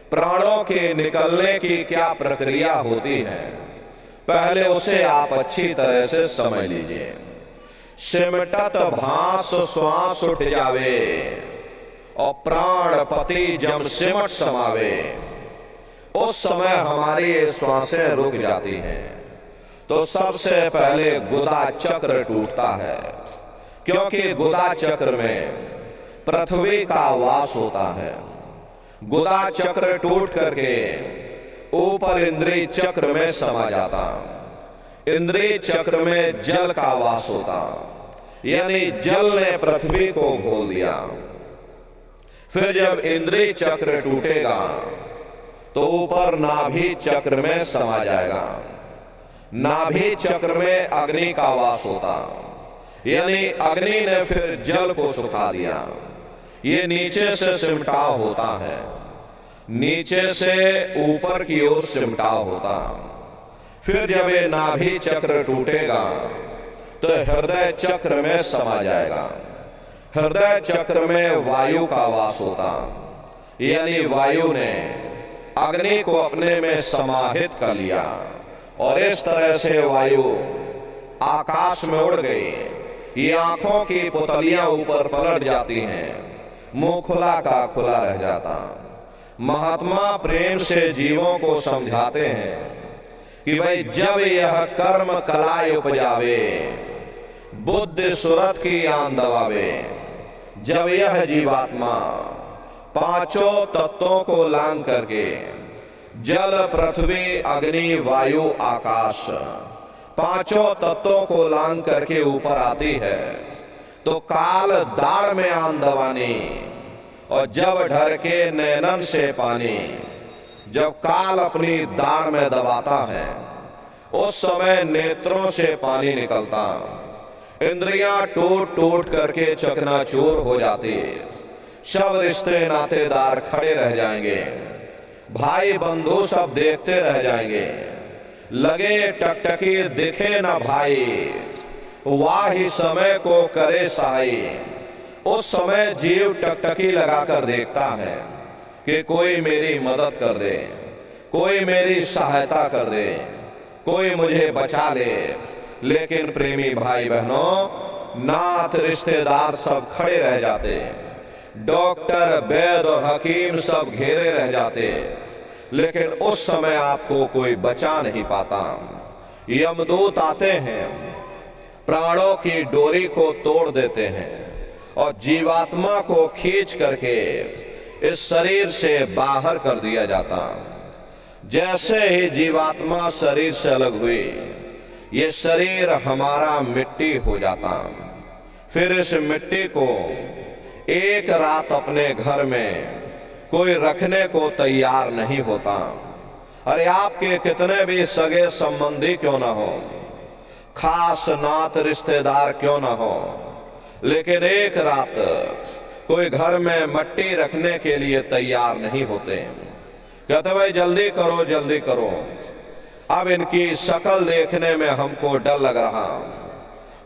प्राणों के निकलने की क्या प्रक्रिया होती है, पहले उसे आप अच्छी तरह से समझ लीजिए। सिमटत भास श्वास उठ जावे, और प्राण पति जम सिमट समावे। उस समय हमारी ये श्वासें रुक जाती हैं, तो सबसे पहले गुदा चक्र टूटता है, क्योंकि गुदा चक्र में पृथ्वी का वास होता है। गुदा चक्र टूट करके ऊपर इंद्रिय चक्र में समा जाता। इंद्रिय चक्र में जल का वास होता, यानी जल ने पृथ्वी को घोल दिया। फिर जब इंद्रिय चक्र टूटेगा तो ऊपर नाभि चक्र में समा जाएगा। नाभि चक्र में अग्नि का वास होता, यानी अग्नि ने फिर जल को सुखा दिया। ये नीचे से सिमटाव होता है, नीचे से ऊपर की ओर सिमटाव होता। फिर जब ये नाभि चक्र टूटेगा तो हृदय चक्र में समा जाएगा। हृदय चक्र में वायु का वास होता, यानी वायु ने अग्नि को अपने में समाहित कर लिया, और इस तरह से वायु आकाश में उड़ गई। ये आंखों की पुतलियां ऊपर पलट जाती हैं, मुंह खुला का खुला रह जाता। महात्मा प्रेम से जीवों को समझाते हैं कि भाई जब यह कर्म कलाय उपजावे, बुद्धि सुरत की आन दबावे, जब यह जीवात्मा पांचों तत्वों को लांग करके जल पृथ्वी अग्नि वायु आकाश पांचों तत्वों को लांग करके ऊपर आती है, तो काल दाढ़ में आन दबानी और जब ढर के नैनन से पानी, जब काल अपनी दाढ़ में दबाता है उस समय नेत्रों से पानी निकलता, इंद्रियां टूट टूट करके चकनाचूर हो जाती, सब रिश्ते नातेदार खड़े रह जाएंगे, भाई बंधु सब देखते रह जाएंगे, लगे टकटकी दिखे ना भाई, वाही समय को करे सहाई। उस समय जीव टकटकी लगाकर देखता है कि कोई मेरी मदद कर दे, कोई मेरी सहायता कर दे, कोई मुझे बचा ले। लेकिन प्रेमी भाई बहनों, नाथ रिश्तेदार सब खड़े रह जाते, डॉक्टर वैद्य और हकीम सब घेरे रह जाते, लेकिन उस समय आपको कोई बचा नहीं पाता। यमदूत आते हैं, प्राणों की डोरी को तोड़ देते हैं और जीवात्मा को खींच करके इस शरीर से बाहर कर दिया जाता। जैसे ही जीवात्मा शरीर से अलग हुई, ये शरीर हमारा मिट्टी हो जाता। फिर इस मिट्टी को एक रात अपने घर में कोई रखने को तैयार नहीं होता। अरे आपके कितने भी सगे संबंधी क्यों ना हो, खास नात रिश्तेदार क्यों ना हो, लेकिन एक रात कोई घर में मट्टी रखने के लिए तैयार नहीं होते। कहते भाई जल्दी करो जल्दी करो, अब इनकी शक्ल देखने में हमको डर लग रहा,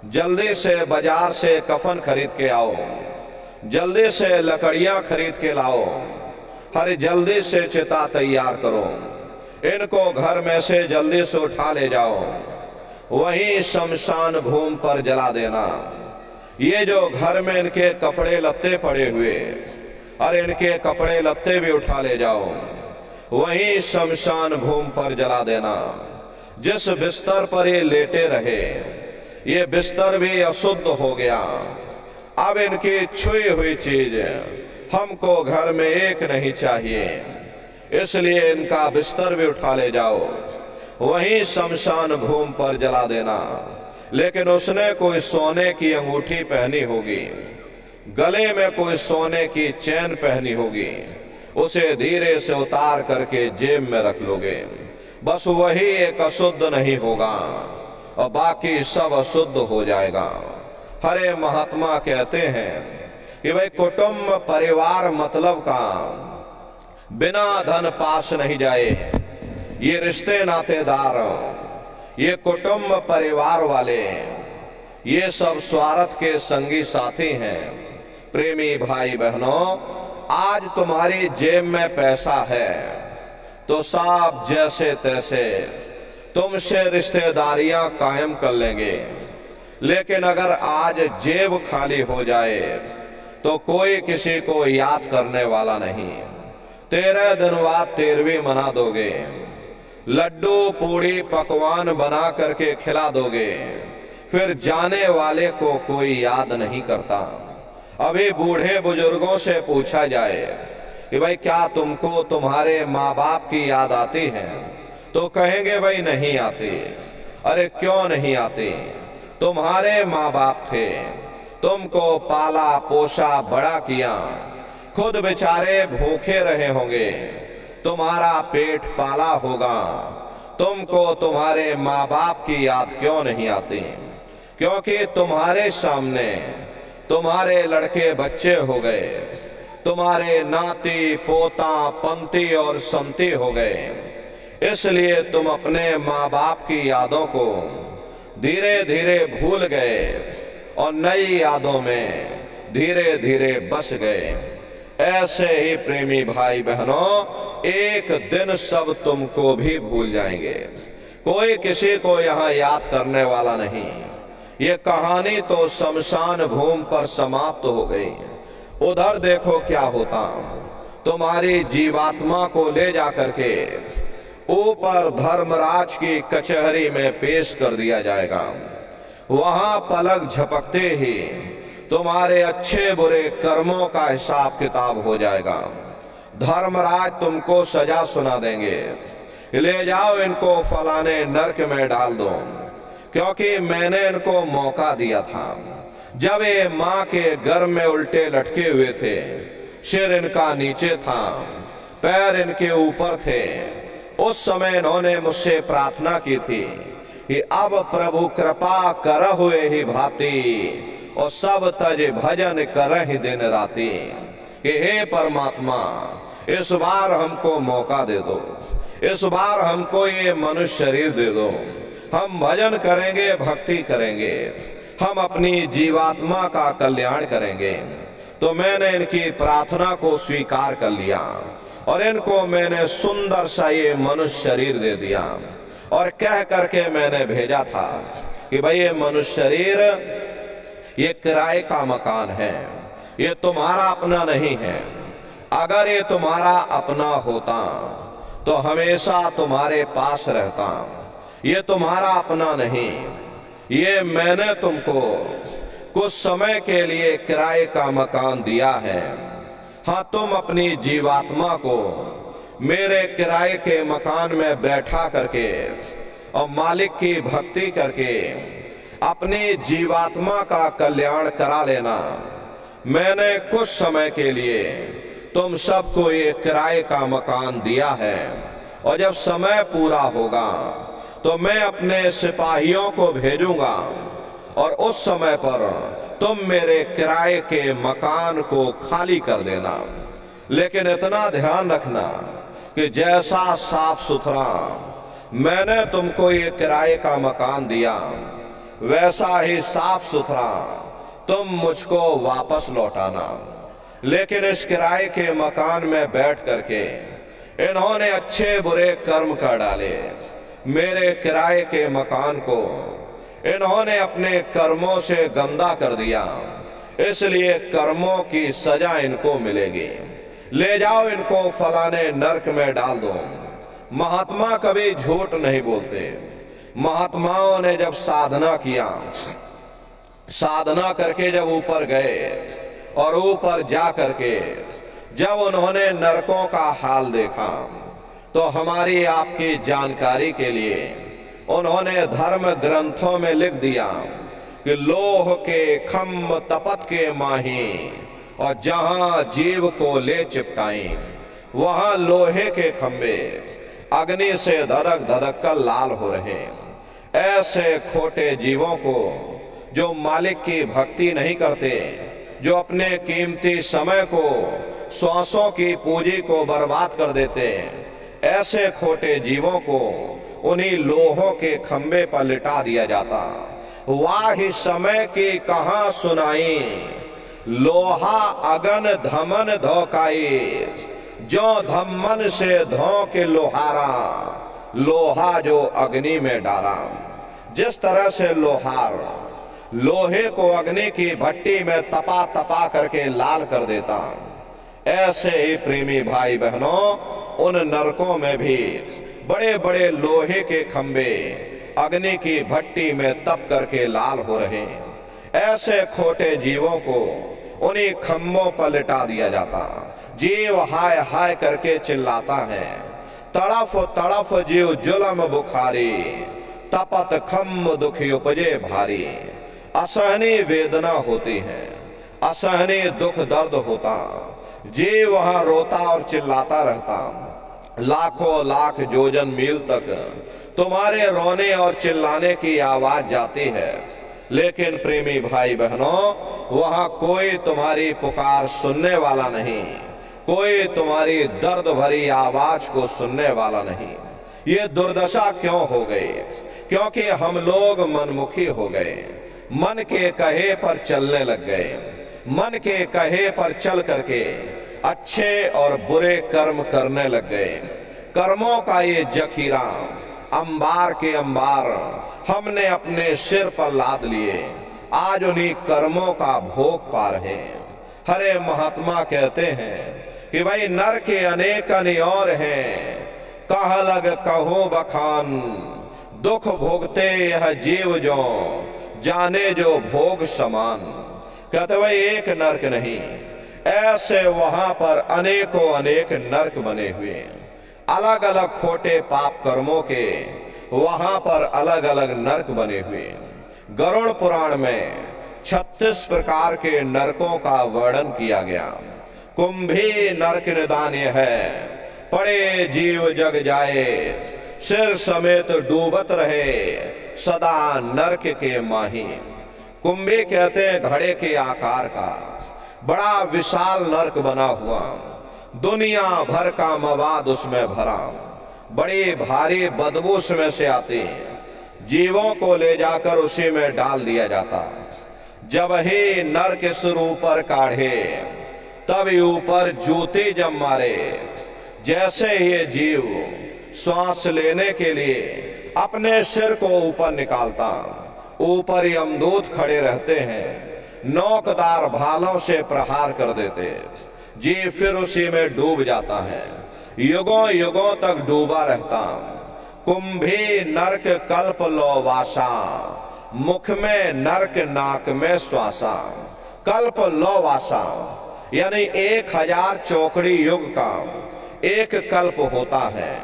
जल्दी से बाजार से कफन खरीद के आओ, जल्दी से लकड़ियां खरीद के लाओ, अरे जल्दी से चिता तैयार करो, इनको घर में से जल्दी से उठा ले जाओ, वहीं शमशान भूमि पर जला देना। ये जो घर में इनके कपड़े लत्ते पड़े हुए, अरे इनके कपड़े लत्ते भी उठा ले जाओ, वहीं शमशान भूमि पर जला देना। जिस बिस्तर पर ये लेटे रहे, ये बिस्तर भी अशुद्ध हो गया। अब इनकी छुई हुई चीज हमको घर में एक नहीं चाहिए, इसलिए इनका बिस्तर भी उठा ले जाओ, वहीं शमशान भूमि पर जला देना। लेकिन उसने कोई सोने की अंगूठी पहनी होगी, गले में कोई सोने की चैन पहनी होगी, उसे धीरे से उतार करके जेब में रख लोगे, बस वही एक अशुद्ध नहीं होगा और बाकी सब अशुद्ध हो जाएगा। हरे महात्मा कहते हैं कि भाई कुटुंब परिवार मतलब का बिना धन पास नहीं जाए। ये रिश्ते नातेदार, ये कुटुंब परिवार वाले, ये सब स्वार्थ के संगी साथी हैं। प्रेमी भाई बहनों, आज तुम्हारी जेब में पैसा है तो सब जैसे तैसे तुमसे रिश्तेदारियां कायम कर लेंगे, लेकिन अगर आज जेब खाली हो जाए तो कोई किसी को याद करने वाला नहीं। 13 दिन बाद 13वीं मना दोगे, लड्डू पूड़ी पकवान बना करके खिला दोगे, फिर जाने वाले को कोई याद नहीं करता। अभी बूढ़े बुजुर्गों से पूछा जाए कि भाई क्या तुमको तुम्हारे माँ बाप की याद आती है, तो कहेंगे भाई नहीं आती। अरे क्यों नहीं आती? तुम्हारे माँ बाप थे, तुमको पाला पोसा बड़ा किया, खुद बेचारे भूखे रहे होंगे, तुम्हारा पेट पाला होगा, तुमको तुम्हारे माँ बाप की याद क्यों नहीं आती? क्योंकि तुम्हारे सामने तुम्हारे लड़के बच्चे हो गए, तुम्हारे नाती पोता पंती और संती हो गए, इसलिए तुम अपने माँ बाप की यादों को धीरे धीरे भूल गए और नई यादों में धीरे धीरे बस गए। ऐसे ही प्रेमी भाई बहनों, एक दिन सब तुमको भी भूल जाएंगे, कोई किसी को यहाँ याद करने वाला नहीं। ये कहानी तो शमशान भूमि पर समाप्त हो गई। उधर देखो क्या होता, तुम्हारी जीवात्मा को ले जा करके ऊपर धर्मराज की कचहरी में पेश कर दिया जाएगा। वहां पलक झपकते ही तुम्हारे अच्छे बुरे कर्मों का हिसाब किताब हो जाएगा। धर्मराज तुमको सजा सुना देंगे, ले जाओ इनको फलाने नरक में डाल दो, क्योंकि मैंने इनको मौका दिया था। जब ये माँ के गर्भ में उल्टे लटके हुए थे, सिर इनका नीचे था, पैर इनके ऊपर थे, उस समय इन्होंने मुझसे प्रार्थना की थी कि अब प्रभु कृपा कर हुए ही भांति और सब तज भजन कर ही दिन राती, कि हे परमात्मा इस बार हमको मौका दे दो, इस बार हमको ये मनुष्य शरीर दे दो, हम भजन करेंगे, भक्ति करेंगे, हम अपनी जीवात्मा का कल्याण करेंगे। तो मैंने इनकी प्रार्थना को स्वीकार कर लिया और इनको मैंने सुंदर सा ये मनुष्य शरीर दे दिया और कह करके मैंने भेजा था कि भाई ये मनुष्य शरीर ये किराए का मकान है, ये तुम्हारा अपना नहीं है। अगर ये तुम्हारा अपना होता तो हमेशा तुम्हारे पास रहता, ये तुम्हारा अपना नहीं, ये मैंने तुमको कुछ समय के लिए किराए का मकान दिया है। हाँ, तुम अपनी जीवात्मा को मेरे किराए के मकान में बैठा करके और मालिक की भक्ति करके अपनी जीवात्मा का कल्याण करा लेना। मैंने कुछ समय के लिए तुम सबको ये किराए का मकान दिया है और जब समय पूरा होगा तो मैं अपने सिपाहियों को भेजूंगा और उस समय पर तुम मेरे किराए के मकान को खाली कर देना। लेकिन इतना ध्यान रखना कि जैसा साफ सुथरा मैंने तुमको ये किराए का मकान दिया, वैसा ही साफ सुथरा तुम मुझको वापस लौटाना। लेकिन इस किराए के मकान में बैठ करके इन्होंने अच्छे बुरे कर्म कर डाले, मेरे किराए के मकान को इन्होंने अपने कर्मों से गंदा कर दिया, इसलिए कर्मों की सजा इनको मिलेगी। ले जाओ इनको फलाने नरक में डाल दो। महात्मा कभी झूठ नहीं बोलते। महात्माओं ने जब साधना किया, साधना करके जब ऊपर गए और ऊपर जा करके जब उन्होंने नरकों का हाल देखा तो हमारी आपकी जानकारी के लिए उन्होंने धर्म ग्रंथों में लिख दिया कि लोह के खम्भ तपत के माही और जहां जीव को ले चिपटाई वहां लोहे के खंभे अग्नि से धधक धधक कर लाल हो रहे। ऐसे खोटे जीवों को जो मालिक की भक्ति नहीं करते, जो अपने कीमती समय को श्वासों की पूंजी को बर्बाद कर देते, ऐसे खोटे जीवों को उन्हीं लोहों के खंबे पर लिटा दिया जाता। वाह समय की कहां सुनाई, लोहा अगन धमन धोकाई, जो धम्मन से धो के लोहारा, लोहा जो अग्नि में डाला। जिस तरह से लोहार लोहे को अग्नि की भट्टी में तपा तपा करके लाल कर देता, ऐसे ही प्रेमी भाई बहनों उन नरकों में भी बड़े बड़े लोहे के खंबे अग्नि की भट्टी में तप करके लाल हो रहे। ऐसे खोटे जीवों को उन्हीं खंभों पर लिटा दिया जाता। जीव हाय हाय करके चिल्लाता है, तड़फ तड़फ जीव जुलम बुखारी, तपत खम्भ दुखी उपजे भारी। असहनीय वेदना होती है, असहनीय दुख दर्द होता, जीव वहां रोता और चिल्लाता रहता। लाखों लाख योजन मील तक तुम्हारे रोने और चिल्लाने की आवाज जाती है, लेकिन प्रेमी भाई बहनों वहां कोई तुम्हारी पुकार सुनने वाला नहीं, कोई तुम्हारी दर्द भरी आवाज को सुनने वाला नहीं। ये दुर्दशा क्यों हो गई? क्योंकि हम लोग मनमुखी हो गए, मन के कहे पर चलने लग गए। मन के कहे पर चल करके अच्छे और बुरे कर्म करने लग गए। कर्मों का ये जखीरा अंबार के अंबार हमने अपने सिर पर लाद लिए, आज उन्हीं कर्मों का भोग पा रहे हैं। हरे महात्मा कहते हैं कि भाई नर के अनेक और हैं, कह लग कहो बखान, दुख भोगते यह जीव जो जाने जो भोग समान। कहते भाई एक नरक नहीं, ऐसे वहां पर अनेकों अनेक नरक बने हुए हैं। अलग अलग खोटे पाप कर्मों के वहां पर अलग अलग नरक बने हुए हैं। गरुड़ पुराण में 36 प्रकार के नरकों का वर्णन किया गया। कुंभी नरक निदान है, पड़े जीव जग जाए, सिर समेत डूबत रहे सदा नरक के माही। कुंभी कहते हैं घड़े के आकार का बड़ा विशाल नरक बना हुआ, दुनिया भर का मवाद उसमें भरा, बड़ी भारी बदबू उसमें से आती, जीवों को ले जाकर उसी में डाल दिया जाता। जब ही नरक सिर ऊपर काढ़े तब ऊपर जूती जब मारे, जैसे ये जीव श्वास लेने के लिए अपने सिर को ऊपर निकालता, ऊपर यमदूत खड़े रहते हैं, नोकदार भालों से प्रहार कर देते, जीव फिर उसी में डूब जाता है, युगों युगों तक डूबा रहता। कुंभी नरक कल्प लो वासा, मुख में नरक नाक में श्वासा। कल्प लो वासा यानी 1000 चौकड़ी युग का एक कल्प होता है,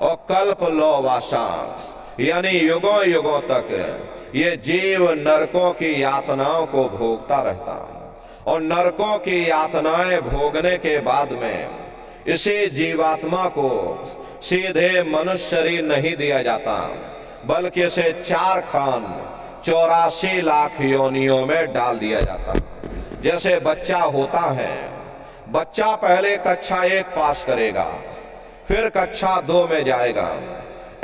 और कल्प लो वासा यानी युगों युगों तक ये जीव नरकों की यातनाओं को भोगता रहता। और नरकों की यातनाएं भोगने के बाद में इसी जीवात्मा को सीधे मनुष्य शरीर नहीं दिया जाता, बल्कि इसे 4 खान 84 लाख योनियों में डाल दिया जाता। जैसे बच्चा होता है, बच्चा पहले कक्षा 1 पास करेगा, फिर कक्षा 2 में जाएगा।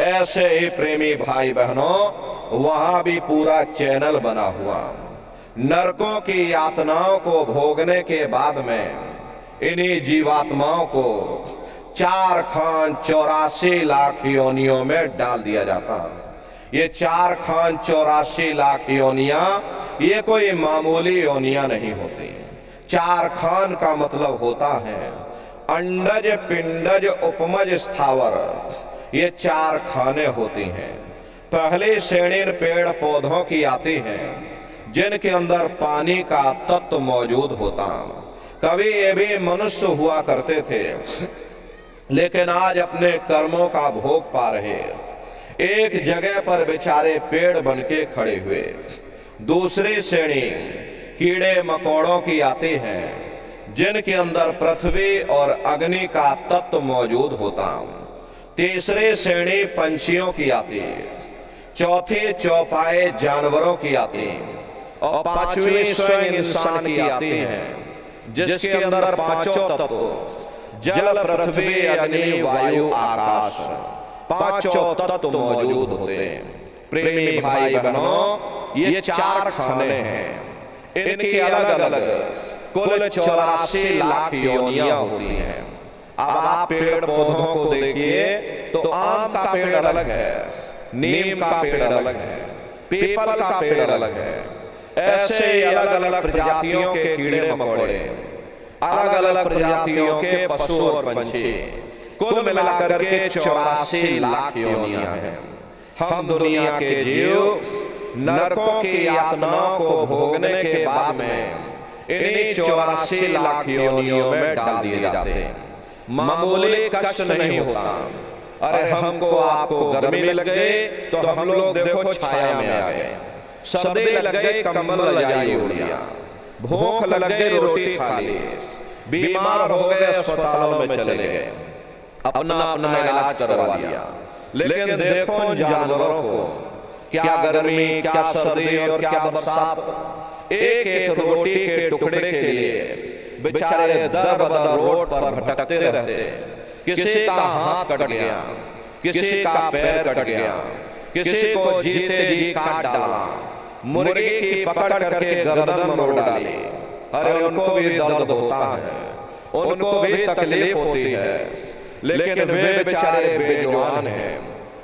ऐसे ही प्रेमी भाई बहनों वहां भी पूरा चैनल बना हुआ। नरकों की यातनाओं को भोगने के बाद में इन्हीं जीवात्माओं को 4 खान 84 लाख योनियों में डाल दिया जाता। ये 4 खान 84 लाख योनियां ये कोई मामूली योनियां नहीं होती। 4 खान का मतलब होता है अंडज पिंडज उपमज स्थावर, ये 4 खाने होती हैं। पहली श्रेणी पेड़ पौधों की आती हैं जिनके अंदर पानी का तत्व मौजूद होता। कभी ये भी मनुष्य हुआ करते थे, लेकिन आज अपने कर्मों का भोग पा रहे, एक जगह पर बेचारे पेड़ बनके खड़े हुए। दूसरी श्रेणी कीड़े मकोड़ों की आती हैं जिनके अंदर पृथ्वी और अग्नि का तत्व मौजूद होता। तीसरी श्रेणी पंछियों की आती, चौथी चौपाए जानवरों की आती, और 5वीं स्वयं इंसान की आती है जिसके अंदर 5 तत्व जल पृथ्वी अग्नि वायु आकाश 5 तत्व मौजूद होते हैं। प्रेमी भाई बहनों ये 4 खाने हैं, इनकी अलग अलग कुल 84 लाख योनियां होती हैं। अब आप पेड़ पौधों को देखिए तो आम का पेड़ अलग है, नीम का पेड़ अलग है, पीपल का पेड़ अलग है। ऐसे अलग अलग प्रजातियों के कीड़े मकोड़े, अलग अलग प्रजातियों के पशु और पंछी, कुल मिलाकर के 84 लाख योनियां हैं। हम दुनिया के जीव नरकों की यातनाओं को भोगने के बाद में इन्हीं 84 लाख योनियों में डाल दिए जाते हैं। मामूली कष्ट नहीं होता। अरे हमको आपको गर्मी लग गई तो हम लोग देखो छाया में आ गए, सर्दी लग गई कंबल रजाई ओढ़ लिया, भूख लग गई रोटी खा ली, बीमार हो गए अस्पतालों में चले गए, अपना अपना इलाज करवा लिया। लेकिन देखो जानवरों को, क्या गर्मी क्या सर्दी और क्या बरसात, एक एक रोटी के टुकड़े के लिए बेचारे दर बदर रोड पर भटकते रहते। किसी का हाथ कट गया, किसी का पैर कट गया, किसी को जीते जी काट डाला, मुर्गी की पकड़ करके गर्दन मोड़ डाली। अरे उनको भी दर्द होता है, उनको भी तकलीफ होती है, लेकिन वे बेचारे बेजुबान हैं,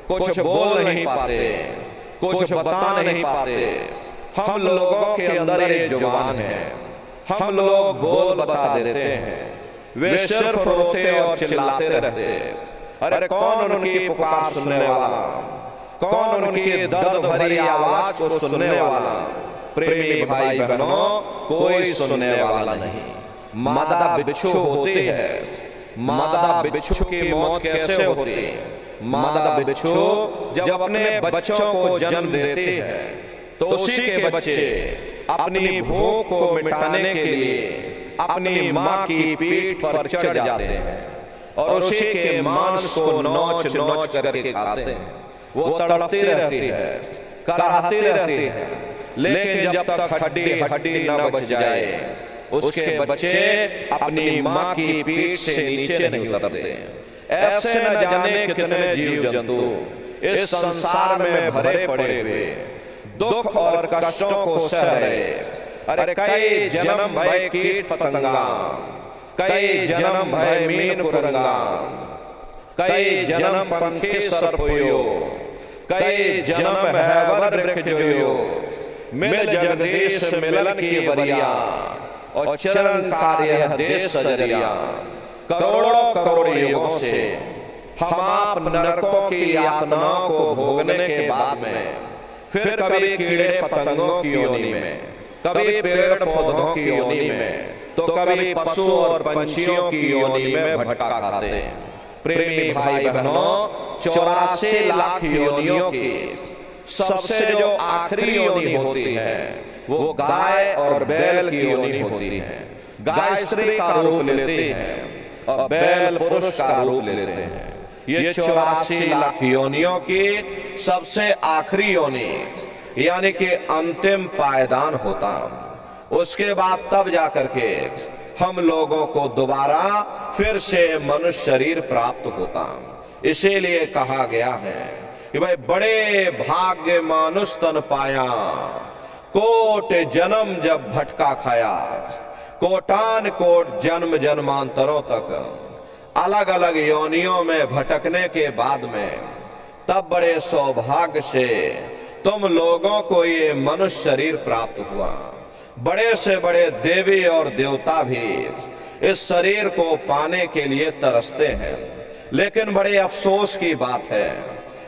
कुछ बोल नहीं पाते, कुछ बता नहीं पाते। हम लोगों के अंदर ये जुबान है, हम लोग बोल बता देते हैं, वे सिर्फ रोते और चिल्लाते रहते। अरे कौन उनकी पुकार सुनने वाला, कौन उनकी दर्द भरी आवाज को सुनने वाला? प्रेमी भाई बहनों, कोई सुनने वाला नहीं। मादा बिच्छू होती है, मादा बिच्छू की मौत कैसे होती है? मादा बिच्छू जब अपने बच्चों को जन्म देती है तो उसी के बच्चे अपनी भूख को मिटाने के लिए अपनी माँ की पीठ पर चढ़ जाते हैं और उसी के मांस को नोच नोच करके खाते हैं। वो तड़पती रहती है, कराहती रहती है, लेकिन जब तक हड्डी हड्डी न बच जाए उसके बच्चे अपनी माँ की पीठ से नीचे नहीं उतरते। ऐसे न जाने कितने जीव जंतु इस संसार में भरे पड़े हुए दुख और कष्टों को सह रहे। अरे कई जन्म भय कीट पतंगा, कई जन्म भय मीन कुरंगा, कई जन्म पंखी सर्पयो, कई जन्म हैवर वृक्षयो, मिल जगदीश मिलन की वरिया और चरण कार्य देश सजरिया। करोड़ों करोड़ युगों से हम आप नरकों की यातनाओं को भोगने के बाद में फिर कभी कीड़े पतंगों की योनि में, कभी पेड़ पौधों की योनि में, तो कभी पशु और पंछियों की योनि में भटका खाते हैं। प्रेमी भाई बहनों, 84 लाख योनियों की सबसे जो आखिरी योनि होती है वो गाय और बैल की योनि होती है। गाय स्त्री का रूप लेती है और बैल पुरुष का रूप लेते हैं। ये 84 लाख योनियों की सबसे आखिरी योनि यानी कि अंतिम पायदान होता। उसके बाद तब जाकर के हम लोगों को दोबारा फिर से मनुष्य शरीर प्राप्त होता। इसीलिए कहा गया है कि भाई बड़े भाग्य मानुष तन पाया, कोट जन्म जब भटका खाया। कोटान कोट जन्म जन्मांतरों तक अलग अलग योनियों में भटकने के बाद में तब बड़े सौभाग्य से तुम लोगों को ये मनुष्य शरीर प्राप्त हुआ। बड़े से बड़े देवी और देवता भी इस शरीर को पाने के लिए तरसते हैं, लेकिन बड़े अफसोस की बात है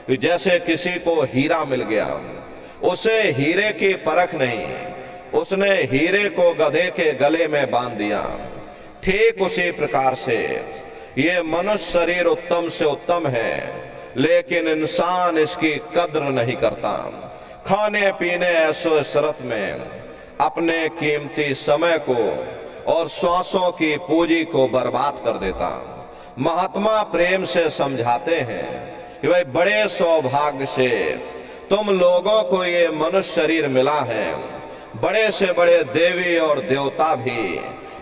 कि जैसे किसी को हीरा मिल गया, उसे हीरे की परख नहीं, उसने हीरे को गधे के गले में बांध दिया। ठीक उसी प्रकार से ये मनुष्य शरीर उत्तम से उत्तम है, लेकिन इंसान इसकी कद्र नहीं करता। खाने पीने ऐसो इशरत में अपने कीमती समय को और श्वासों की पूंजी को बर्बाद कर देता। महात्मा प्रेम से समझाते हैं कि भाई बड़े सौभाग्य से तुम लोगों को ये मनुष्य शरीर मिला है। बड़े से बड़े देवी और देवता भी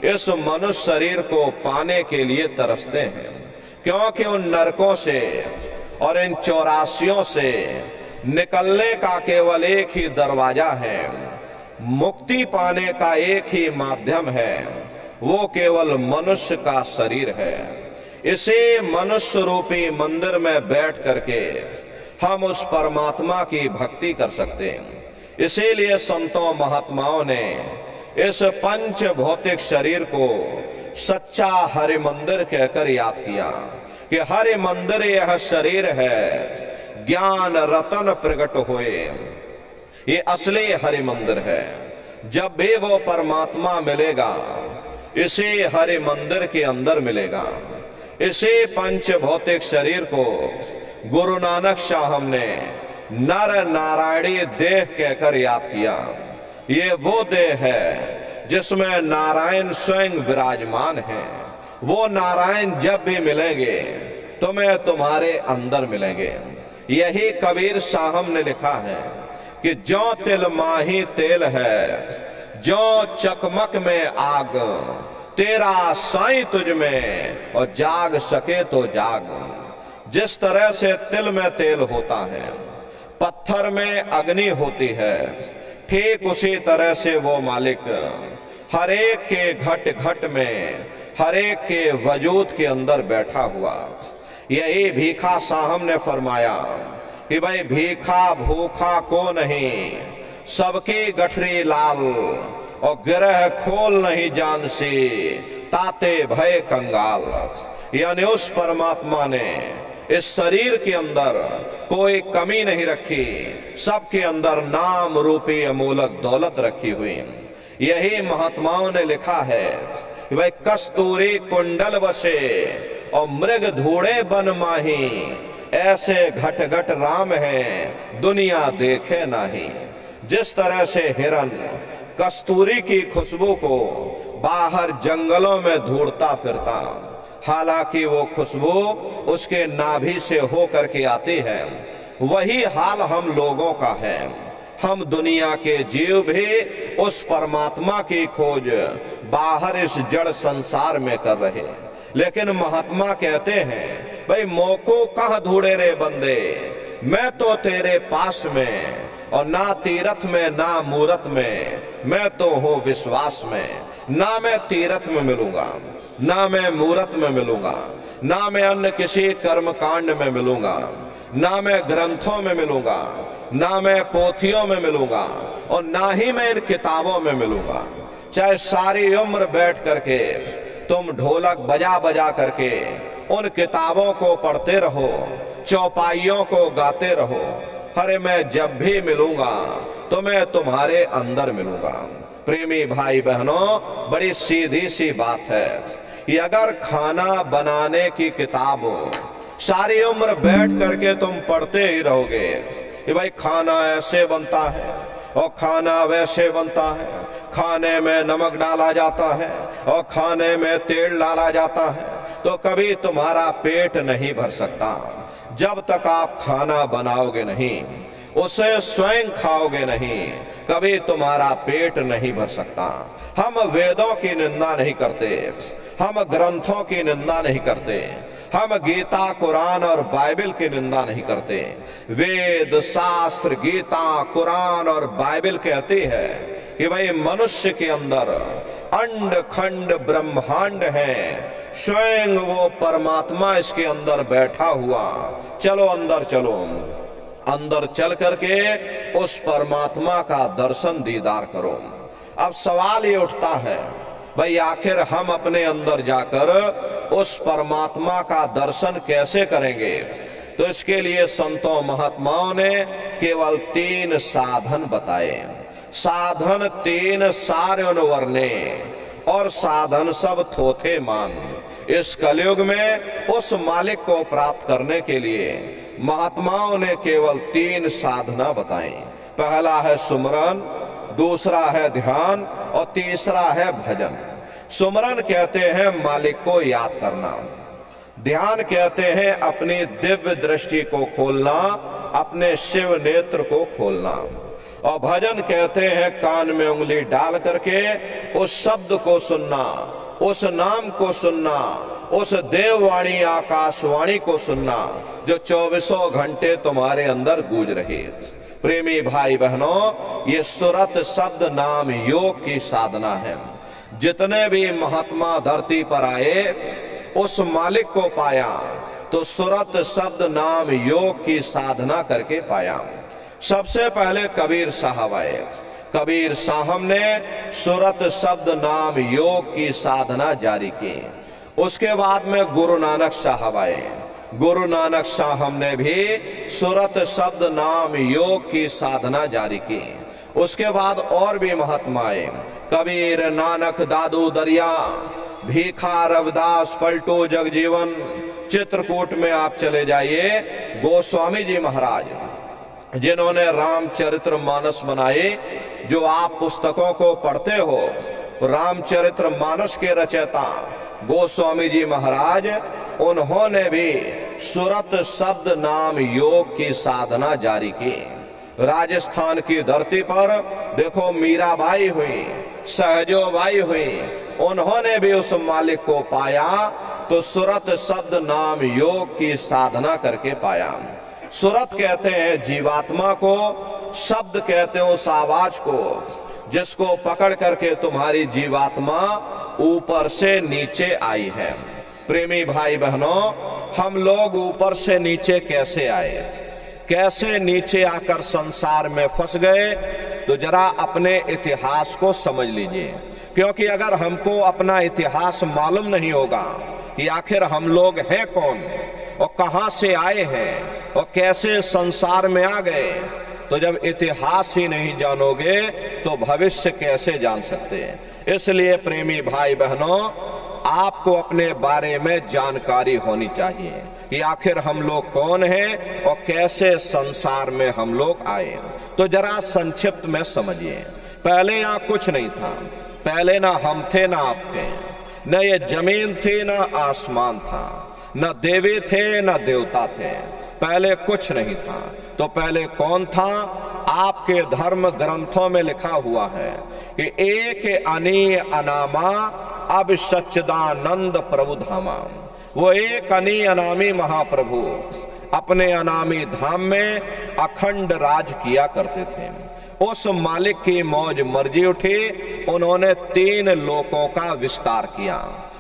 इस मनुष्य शरीर को पाने के लिए तरसते हैं, क्योंकि उन नरकों से और इन 84 से निकलने का केवल एक ही दरवाजा है, मुक्ति पाने का एक ही माध्यम है, वो केवल मनुष्य का शरीर है। इसे मनुष्य रूपी मंदिर में बैठ करके हम उस परमात्मा की भक्ति कर सकते हैं। इसीलिए संतों महात्माओं ने इस पंच भौतिक शरीर को सच्चा हरि मंदिर कहकर याद किया कि हरि मंदिर यह शरीर है, ज्ञान रतन प्रकट हुए। ये असली हरि मंदिर है। जब भी वो परमात्मा मिलेगा इसी हरि मंदिर के अंदर मिलेगा। इसी पंच भौतिक शरीर को गुरु नानक साहब ने नर नारायणी देह कहकर याद किया। ये वो देह है जिसमें नारायण स्वयं विराजमान है। वो नारायण जब भी मिलेंगे तुम्हें तुम्हारे अंदर मिलेंगे। यही कबीर साहब ने लिखा है कि जो तिल माही तेल है, जो चकमक में आग, तेरा साईं तुझ में और जाग सके तो जाग। जिस तरह से तिल में तेल होता है, पत्थर में अग्नि होती है, ठीक उसी तरह से वो मालिक हर एक के घट घट में, हर एक के वजूद के अंदर बैठा हुआ। यही भीखा साहब ने फरमाया कि भाई भीखा भूखा को नहीं, सबकी गठरी लाल और गिरह खोल नहीं जान सी, ताते भय कंगाल। यानी उस परमात्मा ने इस शरीर के अंदर कोई कमी नहीं रखी, सबके अंदर नाम रूपी अमूलक दौलत रखी हुई। यही महात्माओं ने लिखा है कि भाई कस्तूरी कुंडल बसे और मृग धूड़े बन माही, ऐसे घट घट राम है दुनिया देखे नहीं। जिस तरह से हिरन कस्तूरी की खुशबू को बाहर जंगलों में ढूंढता फिरता, हालांकि वो खुशबू उसके नाभि से होकर के आती है, वही हाल हम लोगों का है। हम दुनिया के जीव भी उस परमात्मा की खोज बाहर इस जड़ संसार में कर रहे, लेकिन महात्मा कहते हैं भाई मोको कहाँ ढूंढे रे बंदे, मैं तो तेरे पास में, और ना तीरथ में ना मूरत में, मैं तो हूँ विश्वास में। ना मैं तीरथ में मिलूंगा, ना मैं मूरत में मिलूंगा, ना मैं अन्य किसी कर्म कांड में मिलूंगा, ना मैं ग्रंथों में मिलूंगा, ना मैं पोथियों में मिलूंगा, और ना ही मैं इन किताबों में मिलूंगा। चाहे सारी उम्र बैठ करके तुम ढोलक बजा बजा करके उन किताबों को पढ़ते रहो, चौपाइयों को गाते रहो, अरे मैं जब भी मिलूंगा तो मैं तुम्हारे अंदर मिलूंगा। प्रेमी भाई बहनों, बड़ी सीधी सी बात है कि अगर खाना बनाने की किताब सारी उम्र बैठ करके तुम पढ़ते ही रहोगे कि भाई खाना ऐसे बनता है और खाना वैसे बनता है, खाने में नमक डाला जाता है और खाने में तेल डाला जाता है, तो कभी तुम्हारा पेट नहीं भर सकता। जब तक आप खाना बनाओगे नहीं, उसे स्वयं खाओगे नहीं, कभी तुम्हारा पेट नहीं भर सकता। हम वेदों की निंदा नहीं करते, हम ग्रंथों की निंदा नहीं करते, हम गीता कुरान और बाइबल की निंदा नहीं करते। वेद शास्त्र गीता कुरान और बाइबल कहती है कि भाई मनुष्य के अंदर अंड खंड ब्रह्मांड है, स्वयं वो परमात्मा इसके अंदर बैठा हुआ। चलो अंदर चलो, अंदर चल करके उस परमात्मा का दर्शन दीदार करो। अब सवाल ये उठता है भाई आखिर हम अपने अंदर जाकर उस परमात्मा का दर्शन कैसे करेंगे? तो इसके लिए संतों महात्माओं ने केवल 3 साधन बताए। साधन 3 सारे वर्णे और साधन सब थोथे मान। इस कलयुग में उस मालिक को प्राप्त करने के लिए महात्माओं ने केवल 3 साधना बताई। पहला है सुमरन, दूसरा है ध्यान और तीसरा है भजन। सुमरन कहते हैं मालिक को याद करना, ध्यान कहते हैं अपनी दिव्य दृष्टि को खोलना, अपने शिव नेत्र को खोलना, और भजन कहते हैं कान में उंगली डाल करके उस शब्द को सुनना, उस नाम को सुनना, उस देववाणी आकाशवाणी को सुनना जो 24 घंटे तुम्हारे अंदर गूंज रही। प्रेमी भाई बहनों, ये सुरत शब्द नाम योग की साधना है। जितने भी महात्मा धरती पर आए उस मालिक को पाया तो सुरत शब्द नाम योग की साधना करके पाया। सबसे पहले कबीर साहब आए। कबीर साहब ने सुरत शब्द नाम योग की साधना जारी की। उसके बाद में गुरु नानक साहब आए। गुरु नानक साहब ने भी सुरत शब्द नाम योग की साधना जारी की। उसके बाद और भी महात्मा आए, कबीर, नानक, दादू दरिया, भीखा, रविदास, पलटू, जगजीवन। चित्रकूट में आप चले जाइए, गोस्वामी जी महाराज जिन्होंने रामचरित्र मानस बनाए, जो आप पुस्तकों को पढ़ते हो, रामचरित्र मानस के रचयिता गोस्वामी जी महाराज, उन्होंने भी सुरत शब्द नाम योग की साधना जारी की। राजस्थान की धरती पर देखो मीराबाई हुई, सहजोबाई हुई, उन्होंने भी उस मालिक को पाया तो सुरत शब्द नाम योग की साधना करके पाया। सुरत कहते हैं जीवात्मा को, शब्द कहते हैं उस आवाज को जिसको पकड़ करके तुम्हारी जीवात्मा ऊपर से नीचे आई है। प्रेमी भाई बहनों, हम लोग ऊपर से नीचे कैसे आए, कैसे नीचे आकर संसार में फंस गए, तो जरा अपने इतिहास को समझ लीजिए। क्योंकि अगर हमको अपना इतिहास मालूम नहीं होगा कि आखिर हम लोग हैं कौन और कहां से आए हैं और कैसे संसार में आ गए, तो जब इतिहास ही नहीं जानोगे तो भविष्य कैसे जान सकते हैं। इसलिए प्रेमी भाई बहनों, आपको अपने बारे में जानकारी होनी चाहिए कि आखिर हम लोग कौन हैं और कैसे संसार में हम लोग आए। तो जरा संक्षिप्त में समझिए। पहले यहाँ कुछ नहीं था, पहले ना हम थे ना आप थे, न ये जमीन थी ना आसमान था, न देवी थे न देवता थे, पहले कुछ नहीं था। तो पहले कौन था? आपके धर्म ग्रंथों में लिखा हुआ है कि एक अनी अनामा अब सच्चिदानंद प्रभु धामा। वो एक अनी अनामी महाप्रभु अपने अनामी धाम में अखंड राज किया करते थे। उस मालिक की मौज मर्जी उठी, उन्होंने 3 लोकों का विस्तार किया,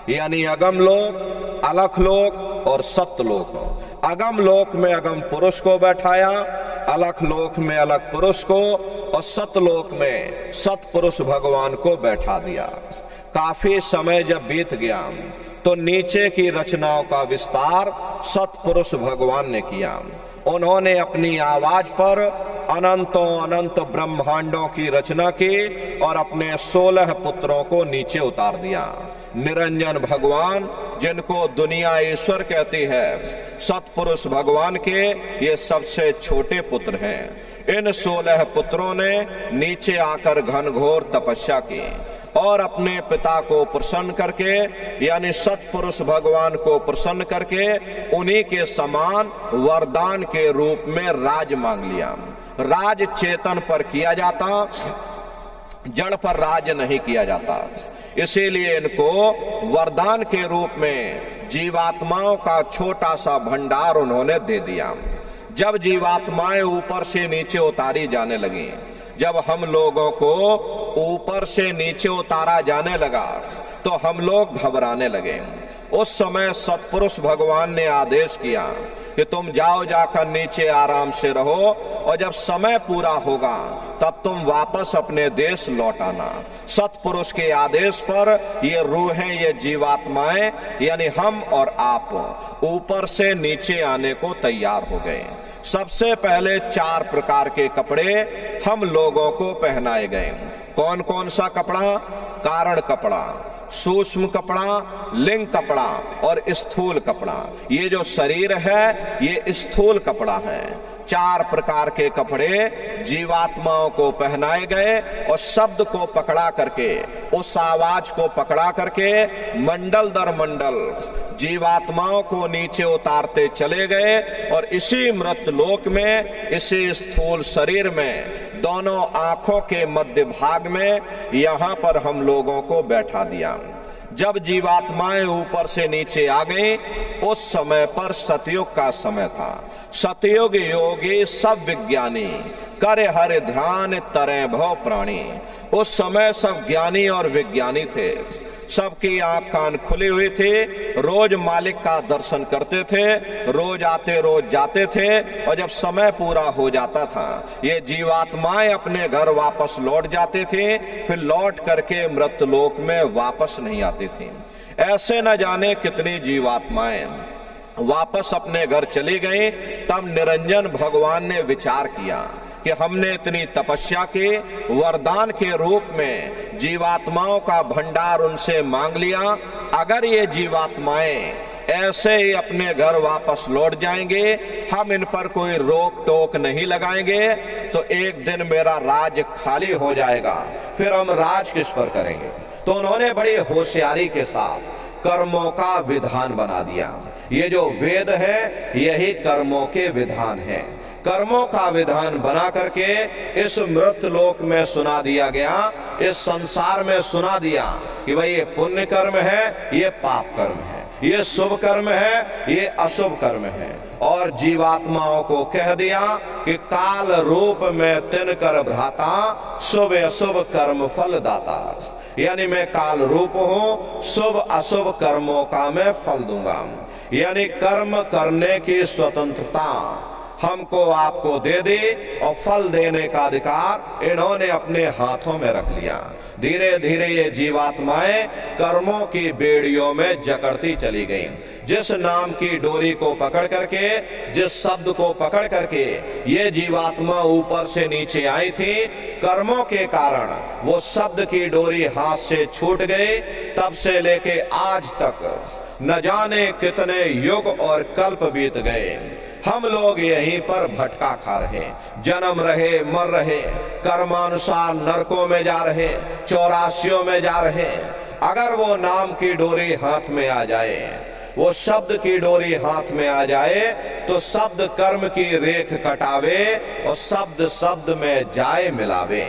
यानी अगम लोक, अलख लोक और सतलोक। अगम लोक में अगम पुरुष को बैठाया, अलख लोक में अलख पुरुष को और सतलोक में सतपुरुष भगवान को बैठा दिया। काफी समय जब बीत गया तो नीचे की रचनाओं का विस्तार सतपुरुष भगवान ने किया। उन्होंने अपनी आवाज पर अनंतों अनंत ब्रह्मांडों की रचना की और अपने 16 पुत्रों को नीचे उतार दिया। निरंजन भगवान, जिनको दुनिया ईश्वर कहती है, सतपुरुष भगवान के ये सबसे छोटे पुत्र हैं। इन 16 पुत्रों ने नीचे आकर घनघोर तपस्या की और अपने पिता को प्रसन्न करके, यानी सतपुरुष भगवान को प्रसन्न करके, उन्हीं के समान वरदान के रूप में राज मांग लिया। राज चेतन पर किया जाता, जड़ पर राज नहीं किया जाता। इसीलिए इनको वरदान के रूप में जीवात्माओं का छोटा सा भंडार उन्होंने दे दिया। जब जीवात्माएं ऊपर से नीचे उतारी जाने लगी, जब हम लोगों को ऊपर से नीचे उतारा जाने लगा तो हम लोग घबराने लगे। उस समय सतपुरुष भगवान ने आदेश किया कि तुम जाओ, जाकर नीचे आराम से रहो और जब समय पूरा होगा तब तुम वापस अपने देश लौट आना। सतपुरुष के आदेश पर ये रूहें, ये जीवात्माएं, यानी हम और आप ऊपर से नीचे आने को तैयार हो गए। सबसे पहले 4 प्रकार के कपड़े हम लोगों को पहनाए गए। कौन कौन सा कपड़ा? कारण कपड़ा, सूक्ष्म कपड़ा, लिंग कपड़ा और स्थूल कपड़ा। ये जो शरीर है ये स्थूल कपड़ा है। 4 प्रकार के कपड़े जीवात्माओं को पहनाए गए और शब्द को पकड़ा करके, उस आवाज को पकड़ा करके मंडल दर मंडल जीवात्माओं को नीचे उतारते चले गए और इसी मृत लोक में, इसी स्थूल शरीर में, दोनों आंखों के मध्य भाग में यहाँ पर हम लोगों को बैठा दिया। जब जीवात्माएं ऊपर से नीचे आ गई, उस समय पर सतयुग का समय था। सतयुग योगी सब विज्ञानी, करे हर ध्यान तरे भव प्राणी। उस समय सब ज्ञानी और विज्ञानी थे, सबकी आंख कान खुली हुई थी, रोज मालिक का दर्शन करते थे, रोज आते रोज जाते थे और जब समय पूरा हो जाता था ये जीवात्माएं अपने घर वापस लौट जाते थे, फिर लौट करके मृतलोक में वापस नहीं आती थी। ऐसे न जाने कितनी जीवात्माएं वापस अपने घर चली गई। तब निरंजन भगवान ने विचार किया कि हमने इतनी तपस्या की, वरदान के रूप में जीवात्माओं का भंडार उनसे मांग लिया। अगर ये जीवात्माएं ऐसे ही अपने घर वापस लौट जाएंगे, हम इन पर कोई रोक टोक नहीं लगाएंगे, तो एक दिन मेरा राज खाली हो जाएगा, फिर हम राज किस पर करेंगे। तो उन्होंने बड़ी होशियारी के साथ कर्मों का विधान बना दिया। ये जो वेद है यही कर्मों के विधान है। कर्मों का विधान बना करके इस मृत लोक में सुना दिया गया, इस संसार में सुना दिया कि भाई ये पुण्य कर्म है, ये पाप कर्म है, ये शुभ कर्म है, ये अशुभ कर्म है। और जीवात्माओं को कह दिया कि काल रूप में तिनकर भ्राता, शुभ अशुभ कर्म फल दाता। यानी मैं काल रूप हूं, शुभ अशुभ कर्मों का मैं फल दूंगा। यानी कर्म करने की स्वतंत्रता हमको आपको दे दी और फल देने का अधिकार इन्होंने अपने हाथों में रख लिया। धीरे धीरे ये जीवात्माएं कर्मों की बेड़ियों में जकड़ती चली गई। जिस नाम की डोरी को पकड़ करके, जिस शब्द को पकड़ करके ये जीवात्मा ऊपर से नीचे आई थी, कर्मों के कारण वो शब्द की डोरी हाथ से छूट गई। तब से लेके आज तक न जाने कितने युग और कल्प बीत गए, हम लोग यहीं पर भटका खा रहे, जन्म रहे, मर रहे, कर्मानुसार नरकों में जा रहे, 84 में जा रहे। अगर वो नाम की डोरी हाथ में आ जाए, वो शब्द की डोरी हाथ में आ जाए, तो शब्द कर्म की रेख कटावे और शब्द शब्द में जाए मिलावे।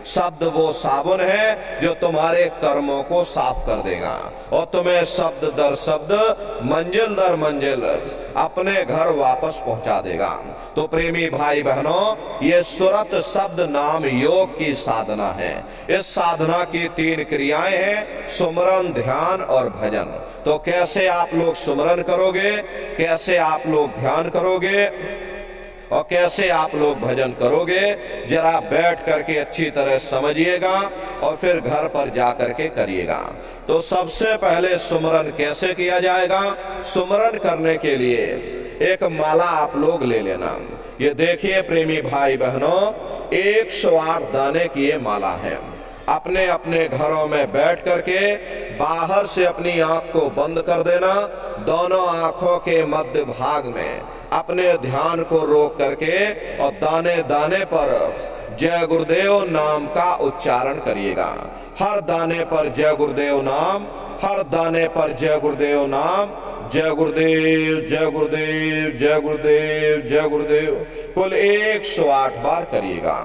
शब्द वो साबुन है जो तुम्हारे कर्मों को साफ कर देगा और तुम्हें शब्द दर शब्द, मंजिल दर मंजिल अपने घर वापस पहुंचा देगा। तो प्रेमी भाई बहनों, ये सुरत शब्द नाम योग की साधना है। इस साधना की 3 क्रियाएं हैं, सुमरन, ध्यान और भजन। तो कैसे आप लोग सुमरन करोगे, कैसे आप लोग ध्यान करोगे और कैसे आप लोग भजन करोगे, जरा बैठ करके अच्छी तरह समझिएगा और फिर घर पर जा करके करिएगा। तो सबसे पहले सुमरन कैसे किया जाएगा? सुमरन करने के लिए एक माला आप लोग ले लेना। ये देखिए प्रेमी भाई बहनों, 108 दाने की ये माला है। अपने अपने घरों में बैठ करके बाहर से अपनी आंख को बंद कर देना, दोनों आंखों के मध्य भाग में अपने ध्यान को रोक करके और दाने दाने पर जय गुरुदेव नाम का उच्चारण करिएगा। हर दाने पर जय गुरुदेव नाम, हर दाने पर जय गुरुदेव नाम, जय गुरुदेव, जय गुरुदेव, जय गुरुदेव, जय गुरुदेव, कुल 108 बार करिएगा।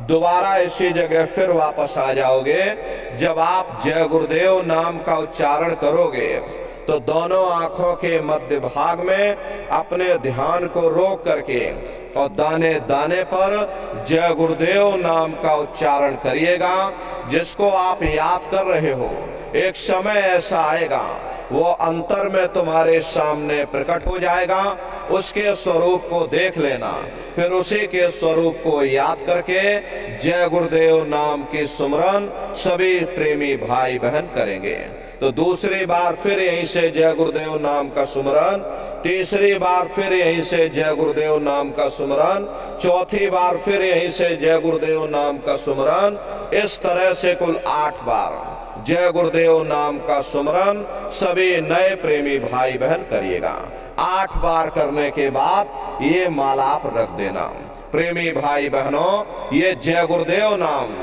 दोबारा इसी जगह फिर वापस आ जाओगे। जब आप जय गुरुदेव नाम का उच्चारण करोगे तो दोनों आंखों के मध्य भाग में अपने ध्यान को रोक करके और दाने दाने पर जय गुरुदेव नाम का उच्चारण करिएगा। जिसको आप याद कर रहे हो, एक समय ऐसा आएगा वो अंतर में तुम्हारे सामने प्रकट हो जाएगा। उसके स्वरूप को देख लेना, फिर उसी के स्वरूप को याद करके जय गुरुदेव नाम की सुमरन सभी प्रेमी भाई बहन करेंगे। तो दूसरी बार फिर यहीं से जय गुरुदेव नाम का सुमरन, तीसरी बार फिर यहीं से जय गुरुदेव नाम का सुमरन, चौथी बार फिर यहीं से जय गुरुदेव नाम का सुमरन। इस तरह से कुल 8 बार जय गुरुदेव नाम का सुमरन सभी नए प्रेमी भाई बहन करिएगा। 8 बार करने के बाद ये माला आप रख देना। प्रेमी भाई बहनों, ये जय गुरुदेव नाम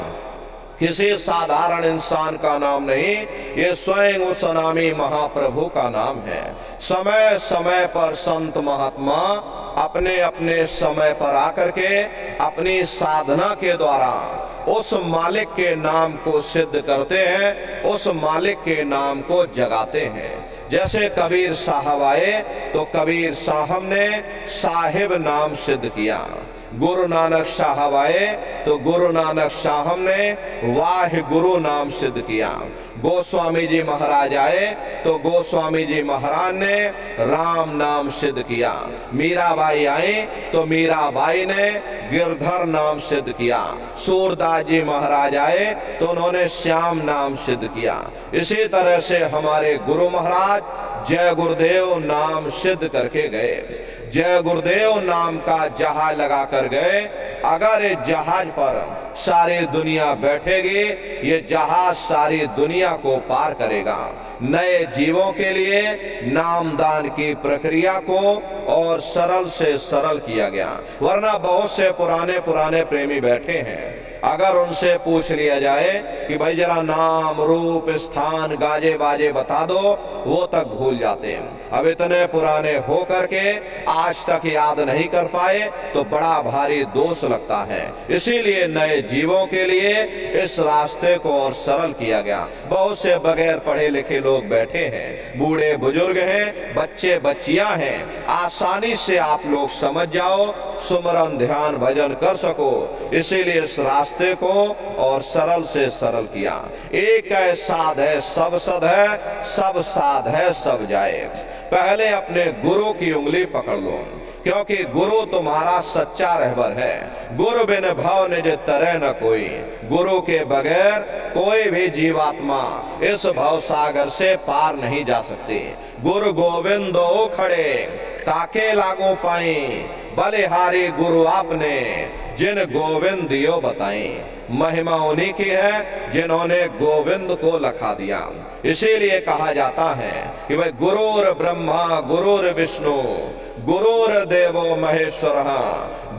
किसी साधारण इंसान का नाम नहीं, ये स्वयं उस अनामी महाप्रभु का नाम है। समय समय पर संत महात्मा अपने अपने समय पर आकर के अपनी साधना के द्वारा उस मालिक के नाम को सिद्ध करते हैं, उस मालिक के नाम को जगाते हैं। जैसे कबीर साहब आए तो कबीर साहब ने साहिब नाम सिद्ध किया। गुरु नानक साहब आए तो गुरु नानक साहब ने वाह गुरु नाम सिद्ध किया। गोस्वामी जी महाराज आए तो गोस्वामी जी महाराज ने राम नाम सिद्ध किया। मीराबाई आई तो मीराबाई ने गिरधर नाम सिद्ध किया। सूरदास जी महाराज आए तो उन्होंने श्याम नाम सिद्ध किया। इसी तरह से हमारे गुरु महाराज जय गुरुदेव नाम सिद्ध करके गए। जय गुरुदेव नाम का जहाज लगा कर गए। अगर इस जहाज पर सारी दुनिया बैठेगी, ये जहाज सारी दुनिया को पार करेगा। नए जीवों के लिए नामदान की प्रक्रिया को और सरल से सरल किया गया। वरना बहुत से पुराने पुराने प्रेमी बैठे हैं, अगर उनसे पूछ लिया जाए कि भाई जरा नाम रूप स्थान गाजे बाजे बता दो, वो तक भूल जाते हैं। अब इतने पुराने हो करके आज तक याद नहीं कर पाए तो बड़ा भारी दोष लगता है। इसीलिए नए जीवों के लिए इस रास्ते को और सरल किया गया। बहुत से बगैर पढ़े लिखे लोग बैठे हैं, बूढ़े बुजुर्ग हैं, बच्चे बच्चियां हैं। आसानी से आप लोग समझ जाओ, सुमरन ध्यान भजन कर सको। इसीलिए इस रास्ते को और सरल से सरल किया। एक है साध है सब सद है, सब साध है सब जाए। पहले अपने गुरु की उंगली पकड़ लो, क्योंकि गुरु तुम्हारा सच्चा रहबर है। गुरु बिन भव निज तरह न कोई, गुरु के बगैर कोई भी जीवात्मा इस भव सागर से पार नहीं जा सकती। गुरु गोविंदो खड़े ताके लागू पाई, बलिहारी गुरु आपने जिन गोविंद दियो बताई। महिमा उन्हीं की है जिन्होंने गोविंद को लखा दिया। इसीलिए कहा जाता है कि भाई गुरुर ब्रह्मा गुरुर विष्णु गुरुर देवो महेश्वर,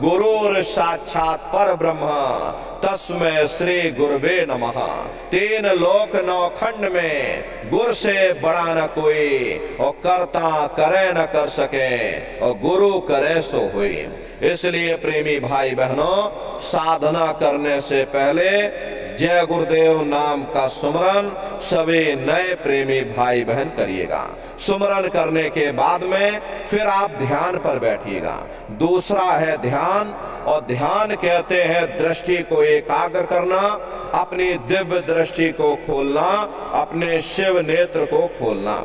गुरुर साक्षात पर ब्रह्म तस्मै श्री गुरुवे नमः। तीन लोक नौ खंड में गुरु से बड़ा न कोई, और करता करे न कर सके, और गुरु करे सो हुई। इसलिए प्रेमी भाई बहनों, साधना करने से पहले जय गुरुदेव नाम का सुमरन सभी नए प्रेमी भाई बहन करिएगा। सुमरन करने के बाद में फिर आप ध्यान पर बैठिएगा। दूसरा है ध्यान, और ध्यान कहते हैं दृष्टि को एकाग्र करना, अपनी दिव्य दृष्टि को खोलना, अपने शिव नेत्र को खोलना।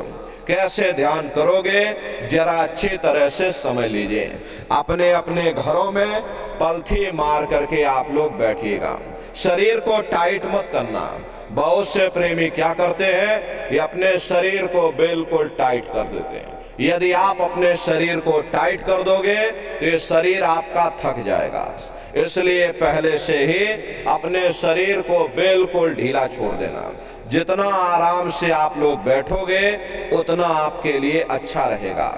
कैसे ध्यान करोगे जरा अच्छी तरह से समझ लीजिए। अपने अपने घरों में पलथी मार करके आप लोग बैठिएगा। शरीर को टाइट मत करना। बहुत से प्रेमी क्या करते हैं, ये अपने शरीर को बिल्कुल टाइट कर देते हैं। यदि आप अपने शरीर को टाइट कर दोगे तो ये शरीर आपका थक जाएगा। इसलिए पहले से ही अपने शरीर को बिल्कुल ढीला छोड़ देना। जितना आराम से आप लोग बैठोगे उतना आपके लिए अच्छा रहेगा।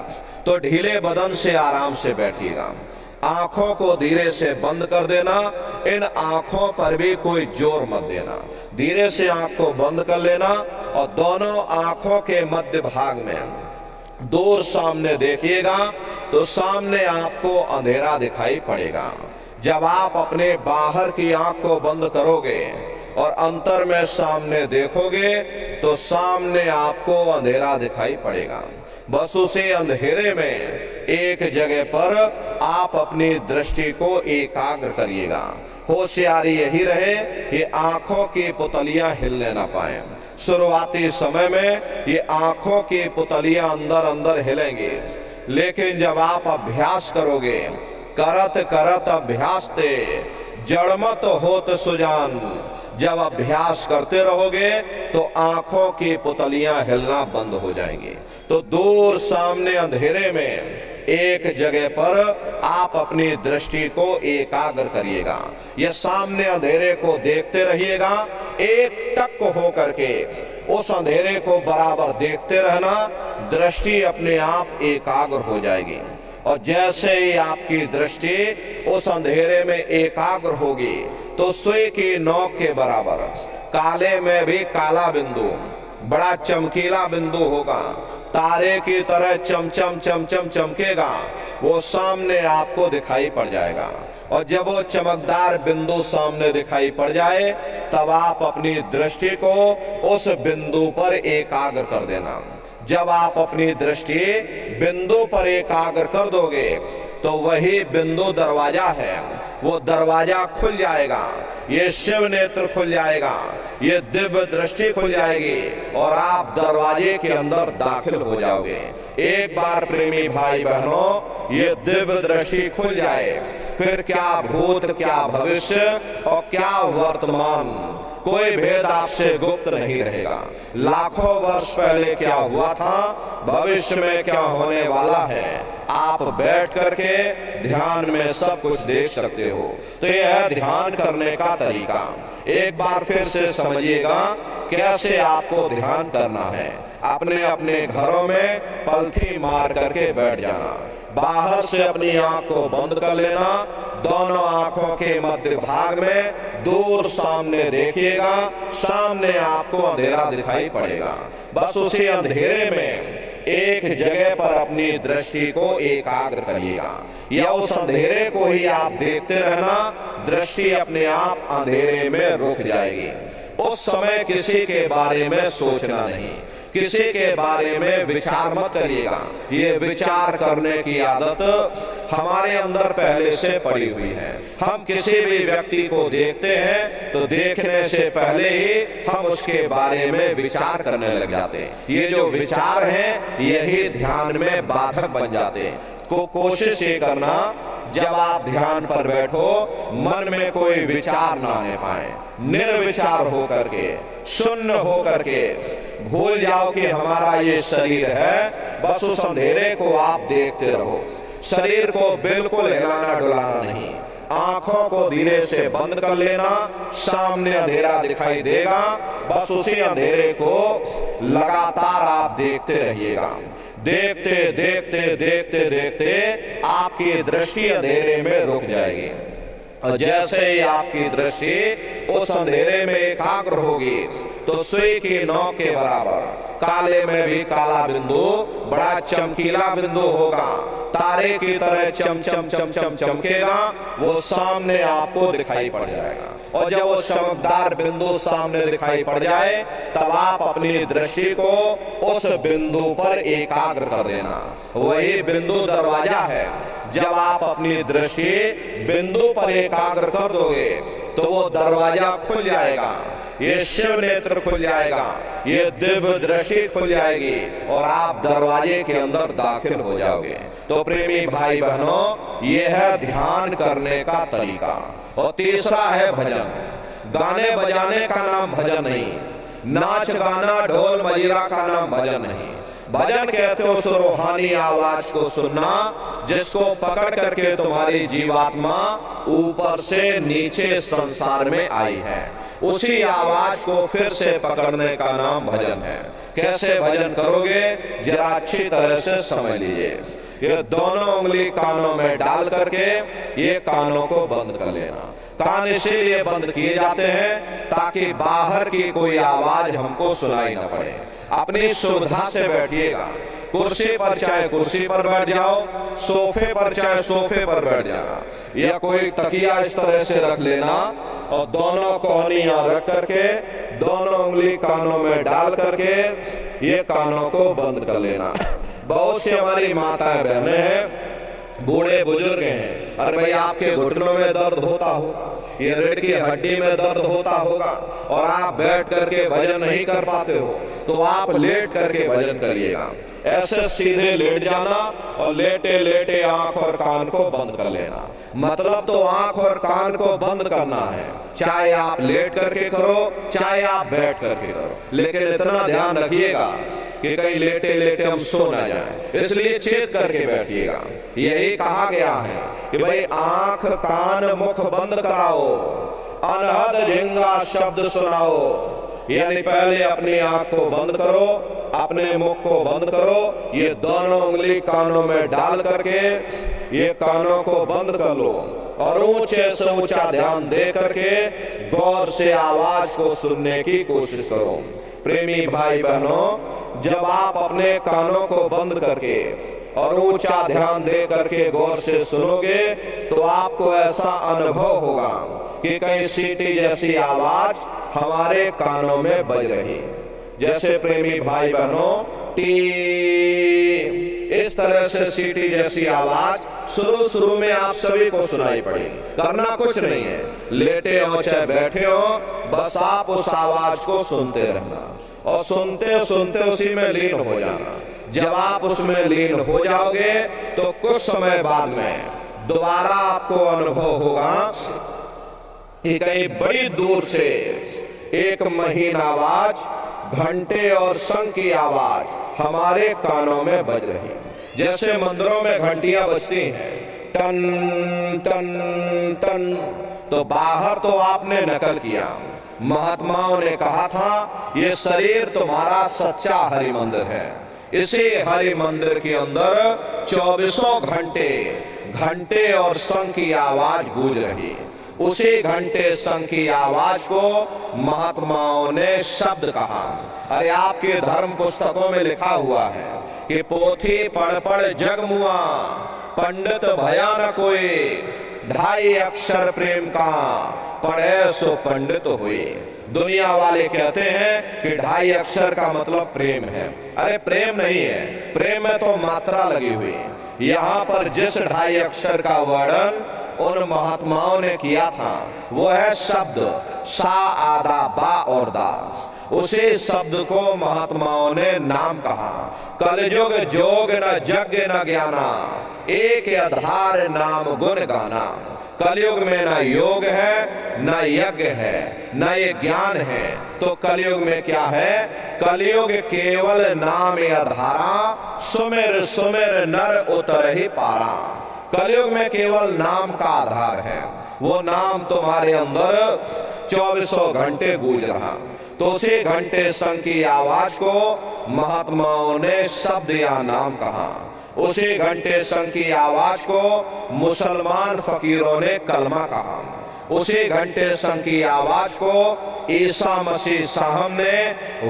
तो ढीले बदन से आराम से बैठिएगा। आंखों को धीरे से बंद कर देना। इन आंखों पर भी कोई जोर मत देना। धीरे से आंख को बंद कर लेना, और दोनों आंखों के मध्य भाग में दूर सामने देखिएगा तो सामने आपको अंधेरा दिखाई पड़ेगा। जब आप अपने बाहर की आंख को बंद करोगे और अंतर में सामने देखोगे तो सामने आपको अंधेरा दिखाई पड़ेगा। बस उसी अंधेरे में एक जगह पर आप अपनी दृष्टि को एकाग्र करिएगा। होशियारी यही रहे ये आंखों की पुतलियां हिलने ना पाए। शुरुआती समय में ये आंखों की पुतलियां अंदर अंदर हिलेंगी, लेकिन जब आप अभ्यास करोगे, करत करत अभ्यास ते जड़मत होत सुजान, जब अभ्यास करते रहोगे तो आंखों की पुतलियां हिलना बंद हो जाएंगी। तो दूर सामने अंधेरे में एक जगह पर आप अपनी दृष्टि को एकाग्र करिएगा। यह सामने अंधेरे को देखते रहिएगा। एक टक हो करके उस अंधेरे को बराबर देखते रहना। दृष्टि अपने आप एकाग्र हो जाएगी, और जैसे ही आपकी दृष्टि उस अंधेरे में एकाग्र होगी तो सुई की नोक के बराबर काले में भी काला बिंदु, बड़ा चमकीला बिंदु होगा, तारे की तरह चमचम चमचम चमकेगा, वो सामने आपको दिखाई पड़ जाएगा। और जब वो चमकदार बिंदु सामने दिखाई पड़ जाए तब आप अपनी दृष्टि को उस बिंदु पर एकाग्र कर देना। जब आप अपनी दृष्टि बिंदु पर एकाग्र कर दोगे तो वही बिंदु दरवाजा है, वो दरवाजा खुल जाएगा, ये शिव नेत्र खुल जाएगा, ये दिव्य दृष्टि खुल जाएगी और आप दरवाजे के अंदर दाखिल हो जाओगे। एक बार प्रेमी भाई बहनों ये दिव्य दृष्टि खुल जाए, फिर क्या भूत क्या भविष्य और क्या वर्तमान कोई भेद आपसे गुप्त नहीं रहेगा। लाखों वर्ष पहले क्या हुआ था, भविष्य में क्या होने वाला है, आप बैठ करके ध्यान में सब कुछ देख सकते हो। तो यह है ध्यान करने का तरीका। एक बार फिर से समझिएगा कैसे आपको ध्यान करना है। अपने अपने घरों में पलथी मार करके बैठ जाना, बाहर से अपनी आंख को बंद कर लेना, दोनों आंखों के मध्य भाग में दूर सामने देखिएगा, सामने आपको अंधेरा दिखाई पड़ेगा। बस उसी अंधेरे में एक जगह पर अपनी दृष्टि को एकाग्र करिएगा, या उस अंधेरे को ही आप देखते रहना। दृष्टि अपने आप अंधेरे में रुक जाएगी। उस समय किसी के बारे में सोचना नहीं, किसी के बारे में विचार मत करिएगा। ये विचार करने की आदत हमारे अंदर पहले से पड़ी हुई है। हम किसी भी व्यक्ति को देखते हैं तो देखने से पहले ही हम उसके बारे में विचार करने लग जाते हैं। ये जो विचार हैं यही ध्यान में बाधक बन जाते हैं। कोशिश ये करना, जब आप ध्यान पर बैठो मन में कोई विचार ना आने पाए, निर्विचार हो करके, शून्य हो करके भूल जाओ कि हमारा ये शरीर है। बस उस अंधेरे को आप देखते रहो, शरीर को बिल्कुल हिलाना डुलाना नहीं। आंखों को धीरे से बंद कर लेना, सामने अंधेरा दिखाई देगा, बस उसी अंधेरे को लगातार आप देखते रहिएगा। देखते देखते देखते देखते आपकी दृष्टि अंधेरे में रुक जाएगी, और जैसे ही आपकी दृष्टि उस अंधेरे में एकाग्र होगी तो सुई की नोक के बराबर काले में भी काला बिंदु बड़ा चमकीला बिंदु होगा, तारे की तरह चम चम चम चम चमकेगा, वो सामने आपको दिखाई पड़ जाएगा। और जब वो चमकदार बिंदु सामने दिखाई पड़ जाए तब आप अपनी दृष्टि को उस बिंदु पर एकाग्र कर देना। वही बिंदु दरवाजा है। जब आप अपनी दृष्टि बिंदु पर एकाग्र कर दोगे तो वो दरवाजा खुल जाएगा, ये शिव नेत्र खुल जाएगा, ये दिव्य दृष्टि खुल जाएगी और आप दरवाजे के अंदर दाखिल हो जाओगे। तो प्रेमी भाई बहनों, ये है ध्यान करने का तरीका। और तीसरा है भजन। गाने बजाने का नाम भजन नहीं, नाच गाना ढोल मजीरा का नाम भजन नहीं। भजन कहते हो उस रूहानी आवाज को सुनना जिसको पकड़ करके तुम्हारी जीवात्मा ऊपर से नीचे संसार में आई है। उसी आवाज को फिर से पकड़ने का नाम भजन है। कैसे भजन करोगे जरा अच्छी तरह से समझ लीजिए। ये दोनों उंगली कानों में डाल करके ये कानों को बंद कर लेना। कान इसीलिए बंद किए जाते हैं ताकि बाहर की कोई आवाज हमको सुनाई न पड़े। अपनी सुविधा से बैठिएगा। कुर्सी पर चाहे कुर्सी पर बैठ जाओ, सोफे पर चाहे सोफे पर बैठ जाना, या कोई तकिया इस तरह से रख लेना और दोनों कोहनियां रख करके दोनों उंगली कानों में डाल करके ये कानों को बंद कर लेना। बहुत सी हमारी माताएं बहनें हैं, बूढ़े बुजुर्ग हैं, अरे भाई आपके घुटनों में दर्द होता होगा, ये रीढ़ की हड्डी में दर्द होता होगा और आप बैठ करके भजन नहीं कर पाते हो तो आप लेट करके भजन करिएगा। ऐसे सीधे लेट जाना और लेटे लेटे आंख और कान को बंद कर लेना। मतलब तो आंख और कान को बंद करना है, चाहे आप लेट करके करो चाहे आप बैठ करके करो, लेकिन इतना ध्यान रखिएगा कि कहीं लेटे लेटे हम सो ना जाएं, इसलिए चेत करके बैठिएगा। यही कहा गया है कि भाई आंख कान मुख बंद कराओ, अनहद झिंगा शब्द सुनाओ। यानी पहले अपनी आंख को बंद करो, अपने मुख को बंद करो, ये दोनों उंगली कानों में डाल करके ये कानों को बंद कर लो और ऊंचे से ऊंचा ध्यान दे करके गौर से आवाज को सुनने की कोशिश करो। प्रेमी भाई बहनों, जब आप अपने कानों को बंद करके और ऊंचा ध्यान दे करके गौर से सुनोगे तो आपको ऐसा अनुभव होगा कि कहीं सीटी जैसी आवाज हमारे कानों में बज रही। जैसे प्रेमी भाई बहनों टी इस तरह से सीटी जैसी आवाज शुरू में आप सभी को सुनाई पड़ी। करना कुछ नहीं है, लेटे हो चाहे बैठे हो, बस आप उस आवाज को सुनते रहना और सुनते सुनते उसी में लीन हो जाना। जब आप उसमें लीन हो जाओगे तो कुछ समय बाद में दोबारा आपको अनुभव होगा कि कहीं बड़ी दूर से एक महीन आवाज, घंटे और शंख की आवाज हमारे कानों में बज रही। जैसे मंदिरों में घंटियां बजती हैं टन टन टन, तो बाहर तो आपने नकल किया। महात्माओं ने कहा था ये शरीर तुम्हारा सच्चा हरि मंदिर है। इसी हरि मंदिर के अंदर 24 घंटे और शंख की आवाज गूंज रही। उसी घंटे शंख की आवाज को महात्माओं ने शब्द कहा। अरे आपके धर्म पुस्तकों में लिखा हुआ है कि पोथी पढ़ पढ़ जग मुआ, पंडित भया न कोई, ढाई अक्षर प्रेम का, पढ़े सो पंडित हुए। दुनिया वाले कहते हैं कि 2.5 अक्षर का मतलब प्रेम है। अरे प्रेम नहीं है, प्रेम में तो मात्रा लगी हुई है। यहाँ पर जिस 2.5 अक्षर का वर्णन उन महात्माओं ने किया था वो है शब्द सा आदा बा और दा। उसी शब्द को महात्माओं ने नाम कहा। कलयुग जोग न यज्ञ न ज्ञाना, एक आधार नाम गुण गाना। कलयुग में न योग है न यज्ञ है न ये ज्ञान है, तो कलयुग में क्या है? कलयुग केवल नाम आधारा, सुमेर सुमेर नर उतर ही पारा। कलयुग में केवल नाम का आधार है, वो नाम तुम्हारे अंदर 24 घंटे गूंज रहा। तो उसी घंटे संग की आवाज को महात्माओं ने शब्द या नाम कहा। उसी घंटे संग की आवाज को मुसलमान फकीरों ने कलमा कहा। उसी घंटे संग की आवाज को ईसा मसीह साहब ने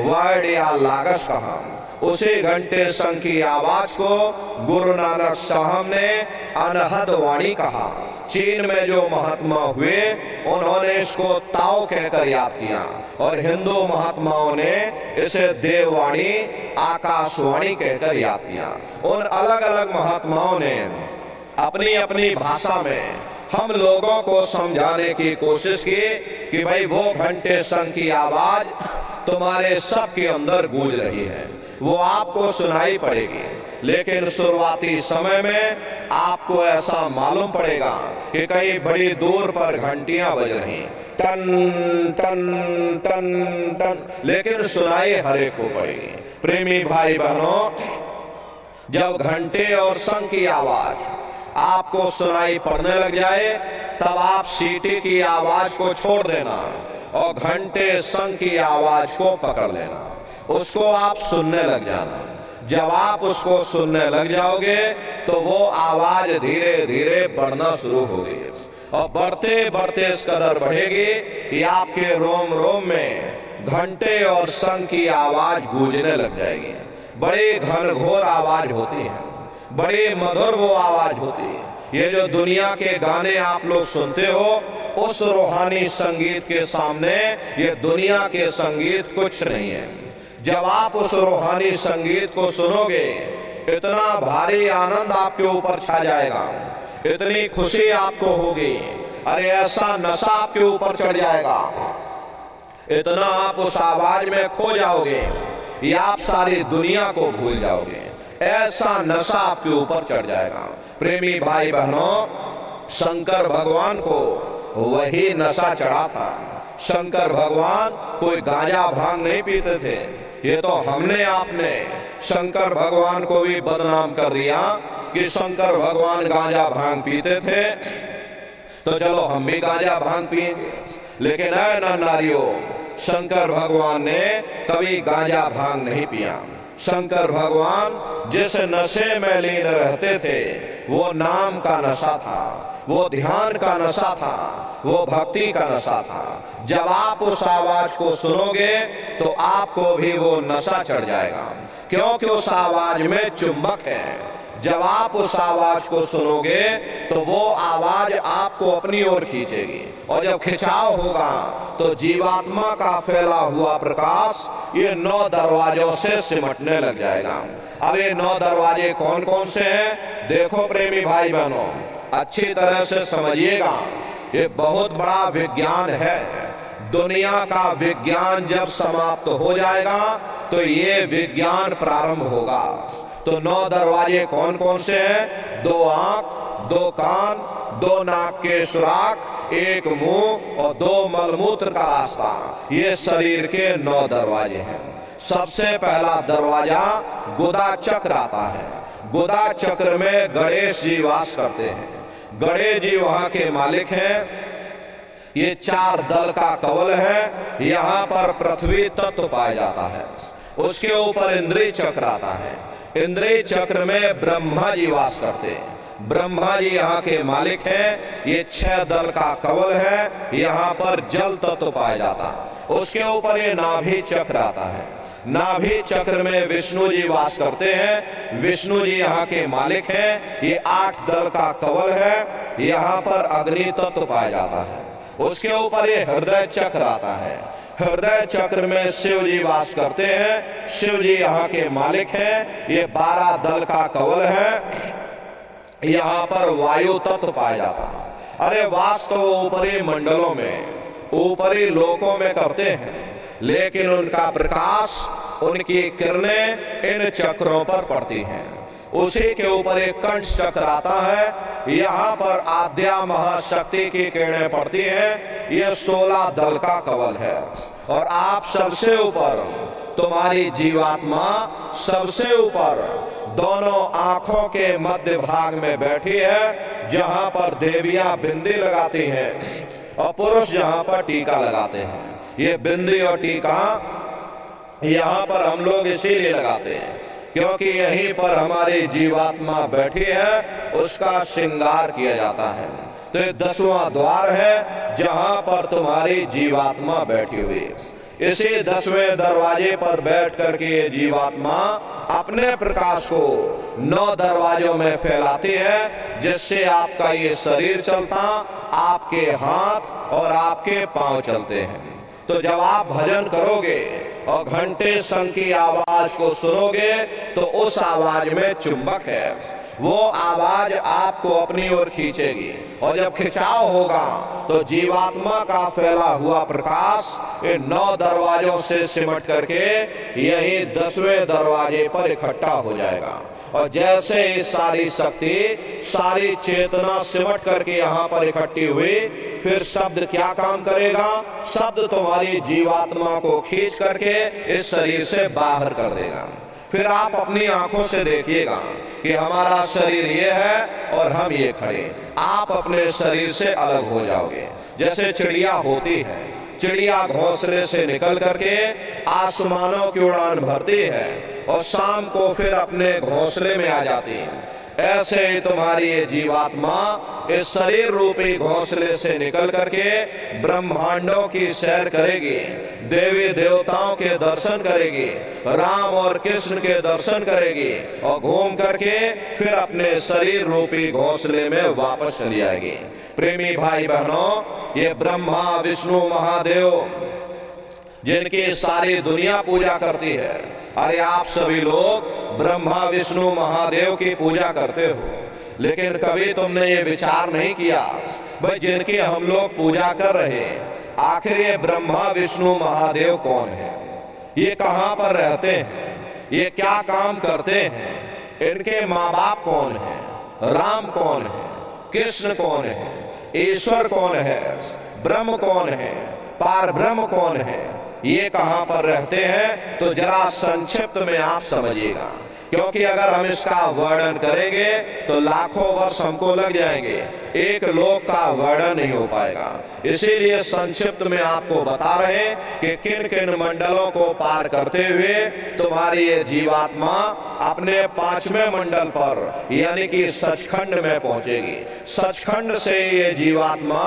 वर्ड या लागस कहा। उसी घंटे संग की आवाज को गुरु नानक साहब ने अनहद वाणी कहा। चीन में जो महात्मा हुए उन्होंने इसको ताओ कहकर याद किया, और हिंदू महात्माओं ने इसे देववाणी आकाशवाणी कहकर याद किया। उन अलग अलग महात्माओं ने अपनी अपनी भाषा में हम लोगों को समझाने की कोशिश की कि भाई वो घंटे संग की आवाज तुम्हारे सबके अंदर गूंज रही है, वो आपको सुनाई पड़ेगी। लेकिन शुरुआती समय में आपको ऐसा मालूम पड़ेगा कि कहीं बड़ी दूर पर घंटियां बज रही, टन टन टन टन, लेकिन सुनाई हर एक को पड़ेगी। प्रेमी भाई बहनों, जब घंटे और शंख की आवाज आपको सुनाई पड़ने लग जाए तब आप सीटी की आवाज को छोड़ देना और घंटे शंख की आवाज को पकड़ लेना, उसको आप सुनने लग जाना। जब आप उसको सुनने लग जाओगे तो वो आवाज धीरे धीरे बढ़ना शुरू होगी, और बढ़ते बढ़ते इस कदर बढ़ेगी कि आपके रोम रोम में घंटे और शंख की आवाज गूंजने लग जाएगी। बड़ी घनघोर आवाज होती है, बड़ी मधुर वो आवाज होती है। ये जो दुनिया के गाने आप लोग सुनते हो, उस रूहानी संगीत के सामने ये दुनिया के संगीत कुछ नहीं है। जब आप उस रूहानी संगीत को सुनोगे, इतना भारी आनंद आपके ऊपर छा जाएगा, इतनी खुशी आपको होगी, अरे ऐसा नशा आपके ऊपर चढ़ जाएगा, इतना आप उस आवाज में खो जाओगे या आप सारी दुनिया को भूल जाओगे। ऐसा नशा आपके ऊपर चढ़ जाएगा। प्रेमी भाई बहनों, शंकर भगवान को वही नशा चढ़ा था। शंकर भगवान कोई गांजा भांग नहीं पीते थे। ये तो हमने आपने शंकर भगवान को भी बदनाम कर दिया कि शंकर भगवान गांजा भांग पीते थे, तो चलो हम भी गांजा भांग पिएंगे। लेकिन ऐ नारियों, शंकर भगवान ने कभी गांजा भांग नहीं पिया। शंकर भगवान जिस नशे में लीन रहते थे वो नाम का नशा था, वो ध्यान का नशा था, वो भक्ति का नशा था। जब आप उस आवाज को सुनोगे तो आपको भी वो नशा चढ़ जाएगा, क्योंकि उस आवाज में चुंबक है। जब आप उस आवाज को सुनोगे तो वो आवाज आपको अपनी ओर खींचेगी, और जब खिंचाव होगा तो जीवात्मा का फैला हुआ प्रकाश ये 9 दरवाजों से सिमटने लग जाएगा। अब ये 9 दरवाजे कौन कौन से हैं? देखो प्रेमी भाई बहनों, अच्छी तरह से समझिएगा, ये बहुत बड़ा विज्ञान है। दुनिया का विज्ञान जब समाप्त हो जाएगा तो ये विज्ञान प्रारंभ होगा। तो 9 दरवाजे कौन कौन से हैं? 2 आंख, 2 कान, 2 नाक के सुराख, 1 मुंह और 2 मलमूत्र का रास्ता, ये शरीर के 9 दरवाजे हैं। सबसे पहला दरवाजा गुदा चक्र आता है। गुदा चक्र में गणेश जी वास करते हैं। गणेश जी वहां के मालिक हैं। ये 4 दल का कवल है। यहाँ पर पृथ्वी तत्व पाया जाता है। उसके ऊपर इंद्रिय चक्र आता है। इंद्रिय चक्र में ब्रह्मा जी वास करते हैं। ब्रह्मा जी यहाँ के मालिक हैं। ये 6 दल का कवल है। यहाँ पर जल तत्व पाया जाता है। उसके ऊपर ये नाभि चक्र आता है। नाभि चक्र में विष्णु जी वास करते हैं। विष्णु जी यहाँ के मालिक हैं। ये 8 दल का कवल है। यहाँ पर अग्नि तत्व पाया जाता है। उसके ऊपर ये हृदय चक्र आता है। हृदय चक्र में शिव जी वास करते हैं। शिव जी यहाँ के मालिक हैं। ये 12 दल का कवल है। यहाँ पर वायु तत्व पाया जाता है। अरे वास्तव वो ऊपरी मंडलों में, ऊपरी लोकों में करते हैं, लेकिन उनका प्रकाश, उनकी किरणें इन चक्रों पर पड़ती हैं। उसी के ऊपर एक कंठ चक्र आता है। यहाँ पर आद्या महाशक्ति की किरणें पड़ती हैं। ये 16 दल का कवल है। और आप सबसे ऊपर, तुम्हारी जीवात्मा सबसे ऊपर दोनों आंखों के मध्य भाग में बैठी है, जहां पर देवियां बिंदी लगाती हैं और पुरुष जहां पर टीका लगाते हैं। ये बिंदी और टीका यहाँ पर हम लोग इसीलिए लगाते हैं क्योंकि यहीं पर हमारी जीवात्मा बैठी है, उसका श्रृंगार किया जाता है। तो ये 10वां द्वार है जहां पर तुम्हारी जीवात्मा बैठी हुई है। इसी 10वें दरवाजे पर बैठ करके ये जीवात्मा अपने प्रकाश को 9 दरवाजों में फैलाती है, जिससे आपका ये शरीर चलता, आपके हाथ और आपके पांव चलते हैं। तो जब आप भजन करोगे और घंटे शंख की आवाज को सुनोगे तो उस आवाज में चुंबक है, वो आवाज आपको अपनी ओर खींचेगी। और जब खिंचाव होगा तो जीवात्मा का फैला हुआ प्रकाश इन 9 दरवाजों से सिमट करके यही 10वें दरवाजे पर इकट्ठा हो जाएगा। और जैसे ही सारी शक्ति, सारी चेतना सिमट करके यहाँ पर इकट्ठी हुई, फिर शब्द क्या काम करेगा? शब्द तुम्हारी जीवात्मा को खींच करके इस शरीर से बाहर कर देगा। फिर आप अपनी आंखों से देखिएगा कि हमारा शरीर ये है और हम ये खड़े। आप अपने शरीर से अलग हो जाओगे। जैसे चिड़िया होती है, चिड़िया घोंसले से निकल करके आसमानों की उड़ान भरती है और शाम को फिर अपने घोंसले में आ जाती है। ऐसे ही तुम्हारी ये जीवात्मा इस शरीर रूपी घोंसले से निकल करके ब्रह्मांडों की सैर करेगी, देवी देवताओं के दर्शन करेगी, राम और कृष्ण के दर्शन करेगी और घूम करके फिर अपने शरीर रूपी घोंसले में वापस चली आएगी। प्रेमी भाई बहनों, ये ब्रह्मा विष्णु महादेव जिनकी सारी दुनिया पूजा करती है, अरे आप सभी लोग ब्रह्मा विष्णु महादेव की पूजा करते हो, लेकिन कभी तुमने ये विचार नहीं किया भाई जिनकी हम लोग पूजा कर रहे हैं, आखिर ये ब्रह्मा विष्णु महादेव कौन है? ये कहाँ पर रहते हैं? ये क्या काम करते हैं? इनके माँ बाप कौन है? राम कौन है? कृष्ण कौन है? ईश्वर कौन है? ब्रह्म कौन है? पार ब्रह्म कौन है? ये कहां पर रहते हैं? तो जरा संक्षिप्त में आप समझिएगा, क्योंकि अगर हम इसका वर्णन करेंगे तो लाखों वर्ष हमको लग जाएंगे, एक लोक का वर्णन नहीं हो पाएगा। इसीलिए संक्षिप्त में आपको बता रहे हैं कि किन किन मंडलों को पार करते हुए तुम्हारी ये जीवात्मा अपने 5वें मंडल पर यानी कि सचखंड में पहुंचेगी। सचखंड से ये जीवात्मा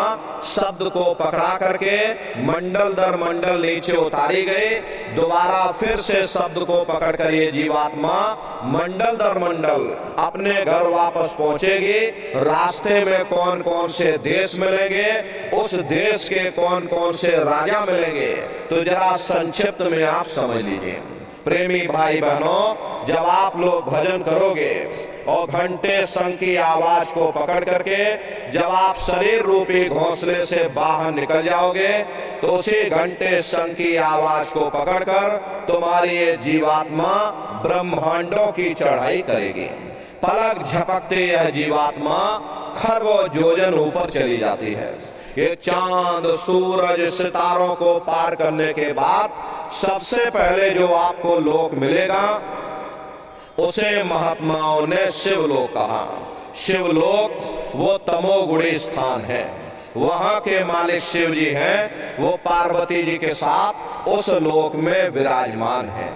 शब्द को पकड़ा करके मंडल दर मंडल नीचे उतारी गई। दोबारा फिर से शब्द को पकड़कर ये जीवात्मा मंडल दर मंडल अपने घर वापस पहुंचेगी। रास्ते में कौन कौन से देश मिलेंगे, उस देश के कौन कौन से राजा मिलेंगे, तो जरा संक्षिप्त में आप समझ लीजिए। प्रेमी भाई बहनों, जब आप लोग भजन करोगे और घंटे शंख की आवाज को पकड़ करके जब आप शरीर रूपी घोंसले से बाहर निकल जाओगे, तो उसी घंटे शंख की आवाज को पकड़कर तुम्हारी ये जीवात्मा ब्रह्मांडों की चढ़ाई करेगी। पलक झपकते यह जीवात्मा खरबों योजन ऊपर चली जाती है। ये चांद सूरज सितारों को पार करने के बाद सबसे पहले जो आपको लोक मिलेगा उसे महात्माओं ने शिवलोक कहा। शिवलोक वो तमोगुणी स्थान है, वहां के मालिक शिव जी हैं, वो पार्वती जी के साथ उस लोक में विराजमान है।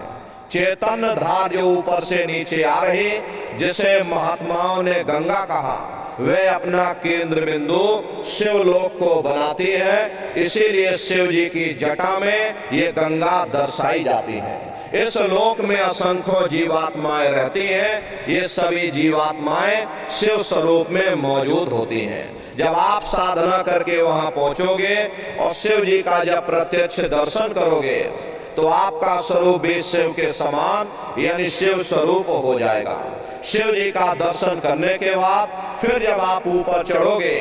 चैतन्य धार जो ऊपर से नीचे आ रही, जिसे महात्माओं ने गंगा कहा, वे अपना केंद्र बिंदु शिवलोक को बनाती है। इसीलिए शिव जी की जटा में ये गंगा दर्शाई जाती है। इस लोक में असंख्य जीवात्माएं रहती हैं। ये सभी जीवात्माएं शिव स्वरूप में मौजूद होती हैं। जब आप साधना करके वहां पहुंचोगे और शिव जी का जब प्रत्यक्ष दर्शन करोगे तो आपका स्वरूप भी शिव के समान यानी शिव स्वरूप हो जाएगा। शिव जी का दर्शन करने के बाद फिर जब आप ऊपर चढ़ोगे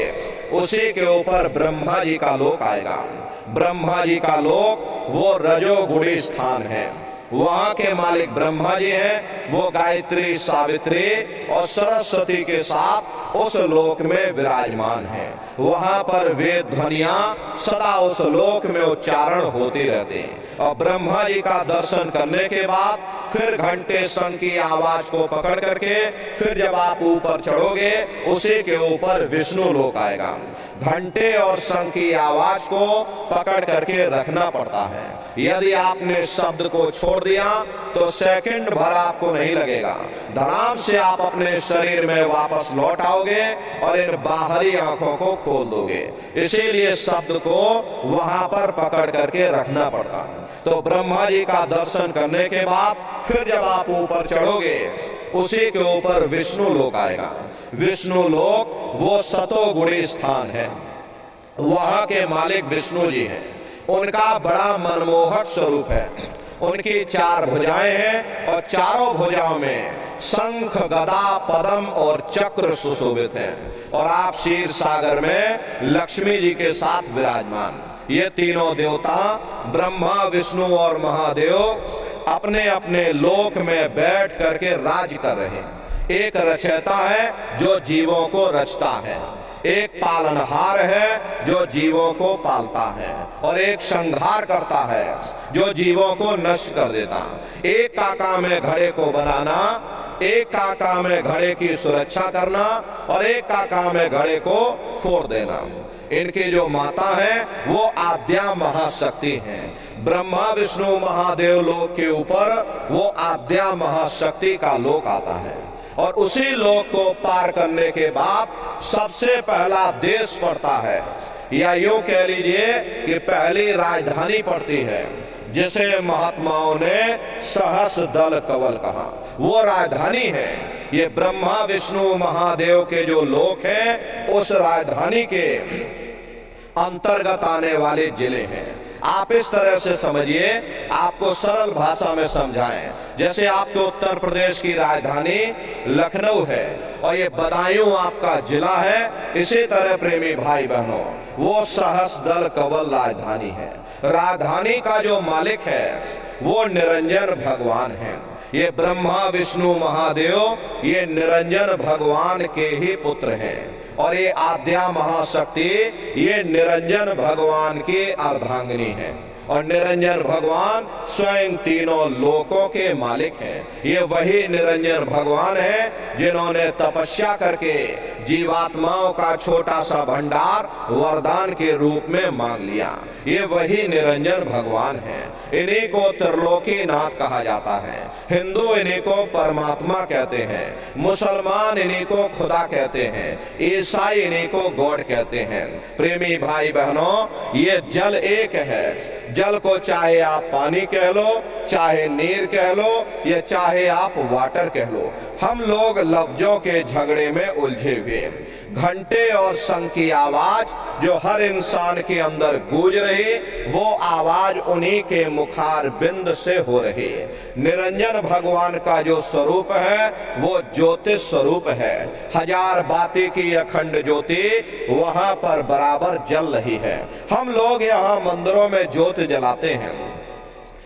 उसी के ऊपर ब्रह्मा जी का लोक आएगा। ब्रह्मा जी का लोक वो रजोगुणी स्थान है। वहां के मालिक ब्रह्मा जी हैं। वो गायत्री, सावित्री और सरस्वती के साथ उस लोक में विराजमान हैं। वहां पर वेद ध्वनियां सदा उस लोक में उच्चारण होती रहती हैं। और ब्रह्मा जी का दर्शन करने के बाद फिर घंटे शंख की आवाज को पकड़ करके फिर जब आप ऊपर चढ़ोगे उसी के ऊपर विष्णु लोक आएगा। घंटे और शंख की आवाज को पकड़ करके रखना पड़ता है। यदि आपने शब्द को छोड़ दिया तो सेकंड भर आपको नहीं लगेगा। धड़ाम से आप अपने शरीर में वापस लौट आओगे और इन बाहरी आंखों को खोल दोगे। इसीलिए शब्द को वहां पर पकड़ करके रखना पड़ता है। तो ब्रह्मा जी का दर्शन करने के बाद फिर जब आप ऊपर चढ़ोगे उसी के ऊपर विष्णु लोक आएगा। विष्णु लोक वो सतोगुणी स्थान है। वहां के मालिक विष्णु जी हैं। उनका बड़ा मनमोहक स्वरूप है। उनकी 4 भुजाएं हैं और चारों भुजाओं में शंख, गदा, पद्म और चक्र सुशोभित हैं। और आप क्षीर सागर में लक्ष्मी जी के साथ विराजमान। ये तीनों देवता ब्रह्मा, विष्णु और महादेव अपने अपने लोक में बैठ करके राज कर रहे हैं। एक रचयिता है जो जीवों को रचता है, एक पालनहार है जो जीवों को पालता है, और एक संहार करता है जो जीवों को नष्ट कर देता। एक का काम है घड़े को बनाना, एक का काम है घड़े की सुरक्षा करना, और एक का काम है घड़े को फोड़ देना। इनकी जो माता है वो आद्या महाशक्ति हैं। ब्रह्मा, विष्णु, महादेव लोक के ऊपर वो आद्या महाशक्ति का लोक आता है। और उसी लोक को पार करने के बाद सबसे पहला देश पड़ता है, या यूं कह लीजिए कि पहली राजधानी पड़ती है, जिसे महात्माओं ने सहस दल कवल कहा। वो राजधानी है। ये ब्रह्मा, विष्णु, महादेव के जो लोक हैं उस राजधानी के अंतर्गत आने वाले जिले हैं। आप इस तरह से समझिए, आपको सरल भाषा में समझाएं। जैसे आपके उत्तर प्रदेश की राजधानी लखनऊ है और ये बदायूं आपका जिला है, इसी तरह प्रेमी भाई बहनों वो सहस्रदल कवल राजधानी है। राजधानी का जो मालिक है वो निरंजन भगवान है। ये ब्रह्मा, विष्णु, महादेव ये निरंजन भगवान के ही पुत्र हैं। और ये आद्या महाशक्ति ये निरंजन भगवान की अर्धांगिनी है। और निरंजन भगवान स्वयं तीनों लोकों के मालिक हैं। ये वही निरंजन भगवान है जिन्होंने तपस्या करके जीवात्माओं का छोटा सा भंडार वरदान के रूप में मांग लिया। ये वही निरंजन भगवान है। इन्हीं को त्रिलोकी नाथ कहा जाता है। हिंदू इन्हीं को परमात्मा कहते हैं, मुसलमान इन्हीं को खुदा कहते हैं, ईसाई इन्हीं को गॉड कहते हैं। प्रेमी भाई बहनों, ये जल एक है। जल को चाहे आप पानी कह लो, चाहे नीर कह लो, या चाहे आप वाटर कह लो, हम लोग लफ्जों के झगड़े में उलझे हुए। घंटे और शंख की आवाज जो हर इंसान के अंदर गूंज रही, वो आवाज उन्हीं के मुखार बिंद से हो रही। निरंजन भगवान का जो स्वरूप है वो ज्योतिष स्वरूप है। हजार बाती की अखंड ज्योति वहां पर बराबर जल रही है। हम लोग यहाँ मंदिरों में ज्योति जलाते हैं,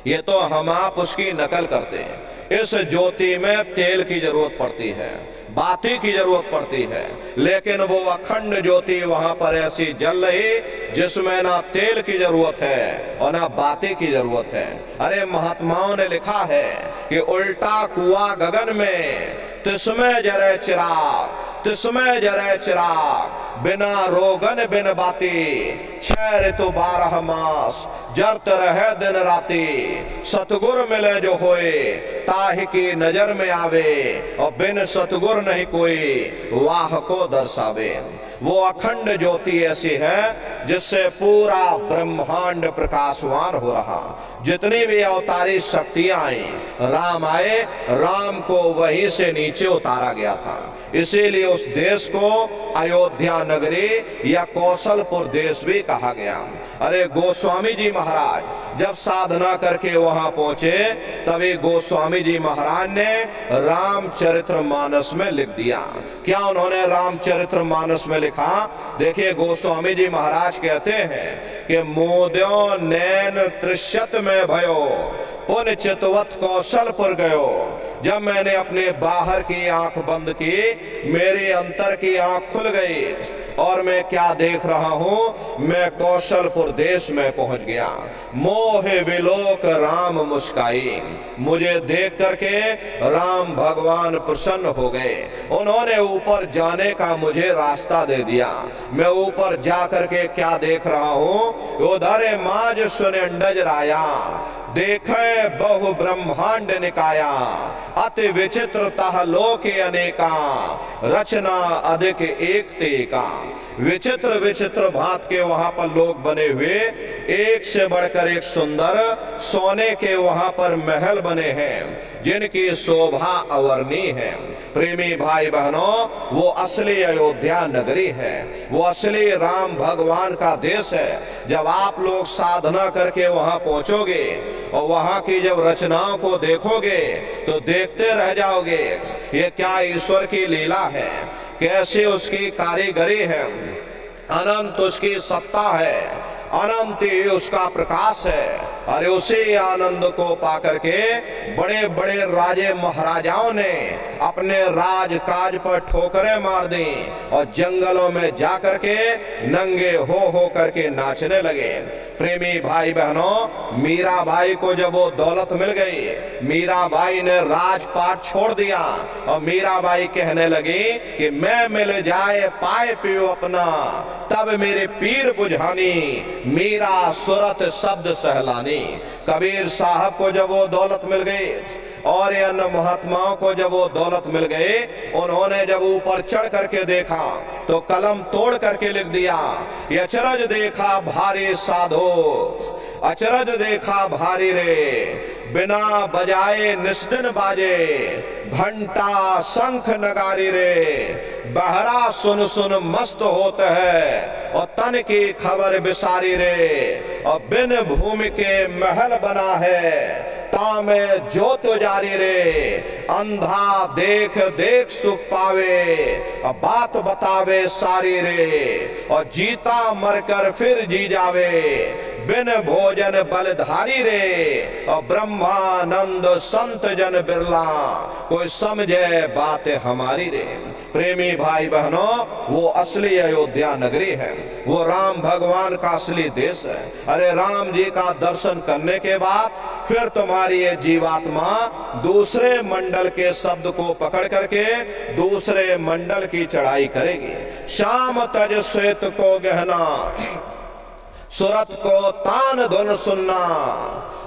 ये तो हम आप उसकी नकल करते हैं। इस ज्योति में तेल की जरूरत पड़ती है, बाती की जरूरत पड़ती है, लेकिन वो अखंड ज्योति वहां पर ऐसी जल रही जिसमें ना तेल की जरूरत है और ना बाती की जरूरत है। अरे महात्माओं ने लिखा है कि उल्टा कुआं गगन में तिसमें जरे चिराग, तिसमें जरे चिराग, बिना रोगन बिन बाती, 6 ऋतु 12 मास, जरत रहे दिन राती, सतगुर मिले जो होए ताहि की नजर में आवे, और बिन सतगुर नहीं कोई वाह को दर्शावे। वो अखंड ज्योति ऐसी है जिससे पूरा ब्रह्मांड प्रकाशवान हो रहा। जितनी भी अवतारी शक्तियां आई, राम आए, राम को वहीं से नीचे उतारा गया था। इसीलिए उस देश को अयोध्या नगरी या कौशलपुर देश भी कहा गया। अरे गोस्वामी जी महाराज जब साधना करके वहां पहुंचे, तभी गोस्वामी जी महाराज ने रामचरितमानस में लिख दिया। क्या उन्होंने रामचरितमानस में लिखा? देखिए, गोस्वामी जी महाराज कहते हैं कि मोद्यो नैन त्रिशत में भयो, पुन चितवत कौशलपुर गयो। जब मैंने अपने बाहर की आंख बंद की, मेरी अंतर की आंख खुल गई और मैं क्या देख रहा हूं, मैं कौशलपुर देश में पहुंच गया। मोहे विलोक राम मुस्काई, मुझे देख करके राम भगवान प्रसन्न हो गए। उन्होंने ऊपर जाने का मुझे रास्ता दे दिया। मैं ऊपर जा करके क्या देख रहा हूं, उधर माज सुनिंडज राया, देखे बहु ब्रह्मांड निकाया, अति विचित्रता लोके अनेका, रचना अधिक एक तेका। विचित्र विचित्र भांत के वहां पर लोग बने हुए, एक से बढ़कर एक सुंदर सोने के वहां पर महल बने हैं जिनकी शोभा अवर्णीय है। प्रेमी भाई बहनों, वो असली अयोध्या नगरी है, वो असली राम भगवान का देश है। जब आप लोग साधना करके वहां पहुंचोगे और वहां की जब रचनाओं को देखोगे तो देखते रह जाओगे, ये क्या ईश्वर की लीला है, कैसे उसकी कारीगरी है, अनंत उसकी सत्ता है, अनंत ही उसका प्रकाश है। अरे उसी आनंद को पाकर के बड़े बड़े राजे महाराजाओं ने अपने राज काज पर ठोकरें मार दी और जंगलों में जाकर के नंगे हो करके नाचने लगे। प्रेमी भाई बहनों, मीराबाई को जब वो दौलत मिल गई, मीराबाई ने राजपाट छोड़ दिया और मीराबाई कहने लगी कि मैं मिल जाए पाए पियो अपना, तब मेरे पीर बुझानी, मीरा सुरत शब्द सहलानी। कबीर साहब को जब वो दौलत मिल गई और अन्य महात्माओं को जब वो दौलत मिल गई, उन्होंने जब ऊपर चढ़ करके देखा तो कलम तोड़ करके लिख दिया, ये अचरज देखा भारी साधो, अचरज देखा भारी रे, बिना बजाए निस्दिन बाजे, घंटा शंख नगारी रे, बहरा सुन सुन मस्त होते है और तन की खबर बिसारी रे, और बिन भूमि के महल बना है, तामे जोत जारी रे, अंधा देख देख सुख पावे और बात बतावे सारी रे, और जीता मरकर फिर जी जावे, बिन भोजन बलधारी रे, और ब्रह्मानंद संत जन बिरला, कोई समझे बात हमारी रे। प्रेमी भाई बहनों, वो असली अयोध्या नगरी है, वो राम भगवान का असली देश है। अरे राम जी का दर्शन करने के बाद फिर तुम्हारी ये जीवात्मा दूसरे मंडल के शब्द को पकड़ करके दूसरे मंडल की चढ़ाई करेगी। शाम तज श्वेत को गहना, सुरत को तान धुन सुनना,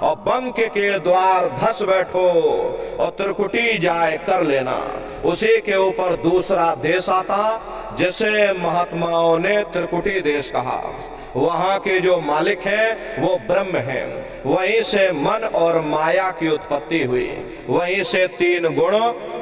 और बंक के द्वार धस बैठो और त्रिकुटी जाए कर लेना। उसी के ऊपर दूसरा देश आता जिसे महात्माओं ने त्रिकुटी देश कहा। वहां के जो मालिक हैं वो ब्रह्म हैं, वहीं से मन और माया की उत्पत्ति हुई, वहीं से तीन गुण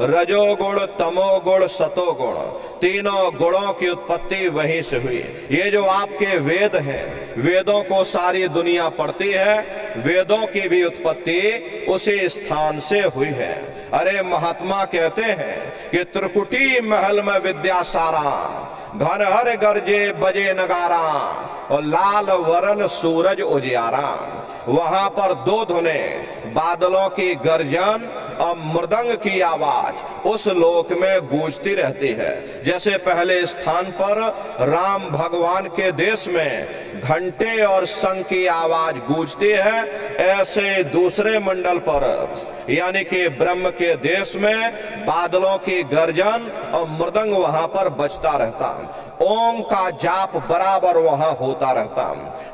रजोगुण तमोगुण सतोगुण, तीनों गुणों की उत्पत्ति वहीं से हुई। ये जो आपके वेद हैं, वेदों को सारी दुनिया पढ़ती है, वेदों की भी उत्पत्ति उसी स्थान से हुई है। अरे महात्मा कहते हैं कि त्रिकुटी महल में विद्या सारा, घन हर गरजे बजे नगारा, और लाल वरन सूरज उजियारा। वहां पर दो धुने, बादलों की गर्जन और मृदंग की आवाज उस लोक में गूंजती रहती है। जैसे पहले स्थान पर राम भगवान के देश में घंटे और शंख की आवाज गूंजती है, ऐसे दूसरे मंडल पर यानी कि ब्रह्म के देश में बादलों की गर्जन और मृदंग वहां पर बजता रहता है। ओम का जाप बराबर वहां होता रहता।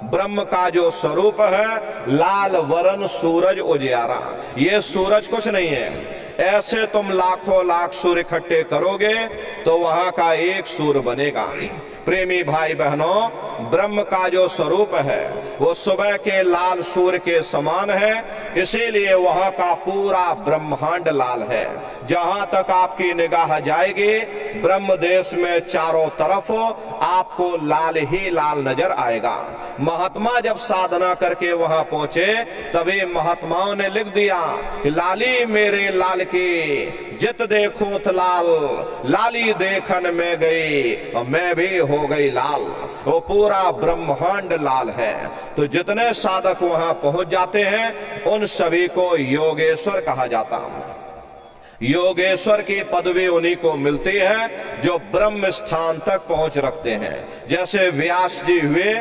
ब्रह्म का जो स्वरूप है लाल वरण सूरज उजियारा, ये सूरज कुछ नहीं है। ऐसे तुम लाखों लाख सूर्य इकट्ठे करोगे तो वहां का एक सूर्य बनेगा। प्रेमी भाई बहनों, ब्रह्म का जो स्वरूप है वो सुबह के लाल सूर्य के समान है, इसीलिए वहां का पूरा ब्रह्मांड लाल है। जहां तक आपकी निगाह जाएगी ब्रह्म देश में चारों तरफ आपको लाल ही लाल नजर आएगा। महात्मा जब साधना करके वहां पहुंचे तभी महात्माओं ने लिख दिया, लाली मेरे लाल की जित देखो त लाल, लाली देखन में गई और मैं भी हो गई लाल। वो पूरा ब्रह्मांड लाल है। तो जितने साधक वहां पहुंच जाते हैं उन सभी को योगेश्वर कहा जाता। योगेश्वर की पदवी उन्हीं को मिलती है जो ब्रह्म स्थान तक पहुंच रखते हैं। जैसे व्यास जी हुए,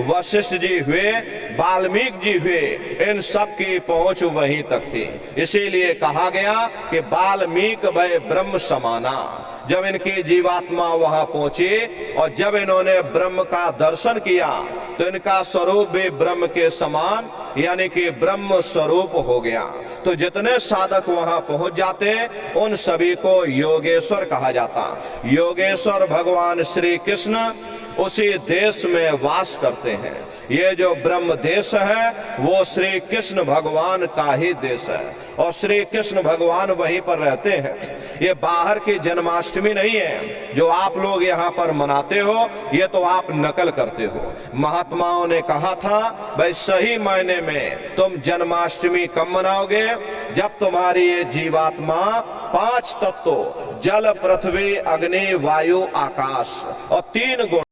वशिष्ठ जी हुए, वाल्मीकि जी हुए, इन सब की पहुंच वहीं तक थी। इसीलिए कहा गया कि वाल्मीकि भय ब्रह्म समाना। जब इनकी जीवात्मा वहां पहुंची और जब इन्होंने ब्रह्म का दर्शन किया तो इनका स्वरूप भी ब्रह्म के समान यानी कि ब्रह्म स्वरूप हो गया। तो जितने साधक वहां पहुंच जाते उन सभी को योगेश्वर कहा जाता। योगेश्वर भगवान श्री कृष्ण उसी देश में वास करते हैं। ये जो ब्रह्म देश है वो श्री कृष्ण भगवान का ही देश है और श्री कृष्ण भगवान वहीं पर रहते हैं। ये बाहर की जन्माष्टमी नहीं है जो आप लोग यहाँ पर मनाते हो, ये तो आप नकल करते हो। महात्माओं ने कहा था भाई सही मायने में तुम जन्माष्टमी कब मनाओगे, जब तुम्हारी ये जीवात्मा 5 तत्व जल पृथ्वी अग्नि वायु आकाश और 3 गुण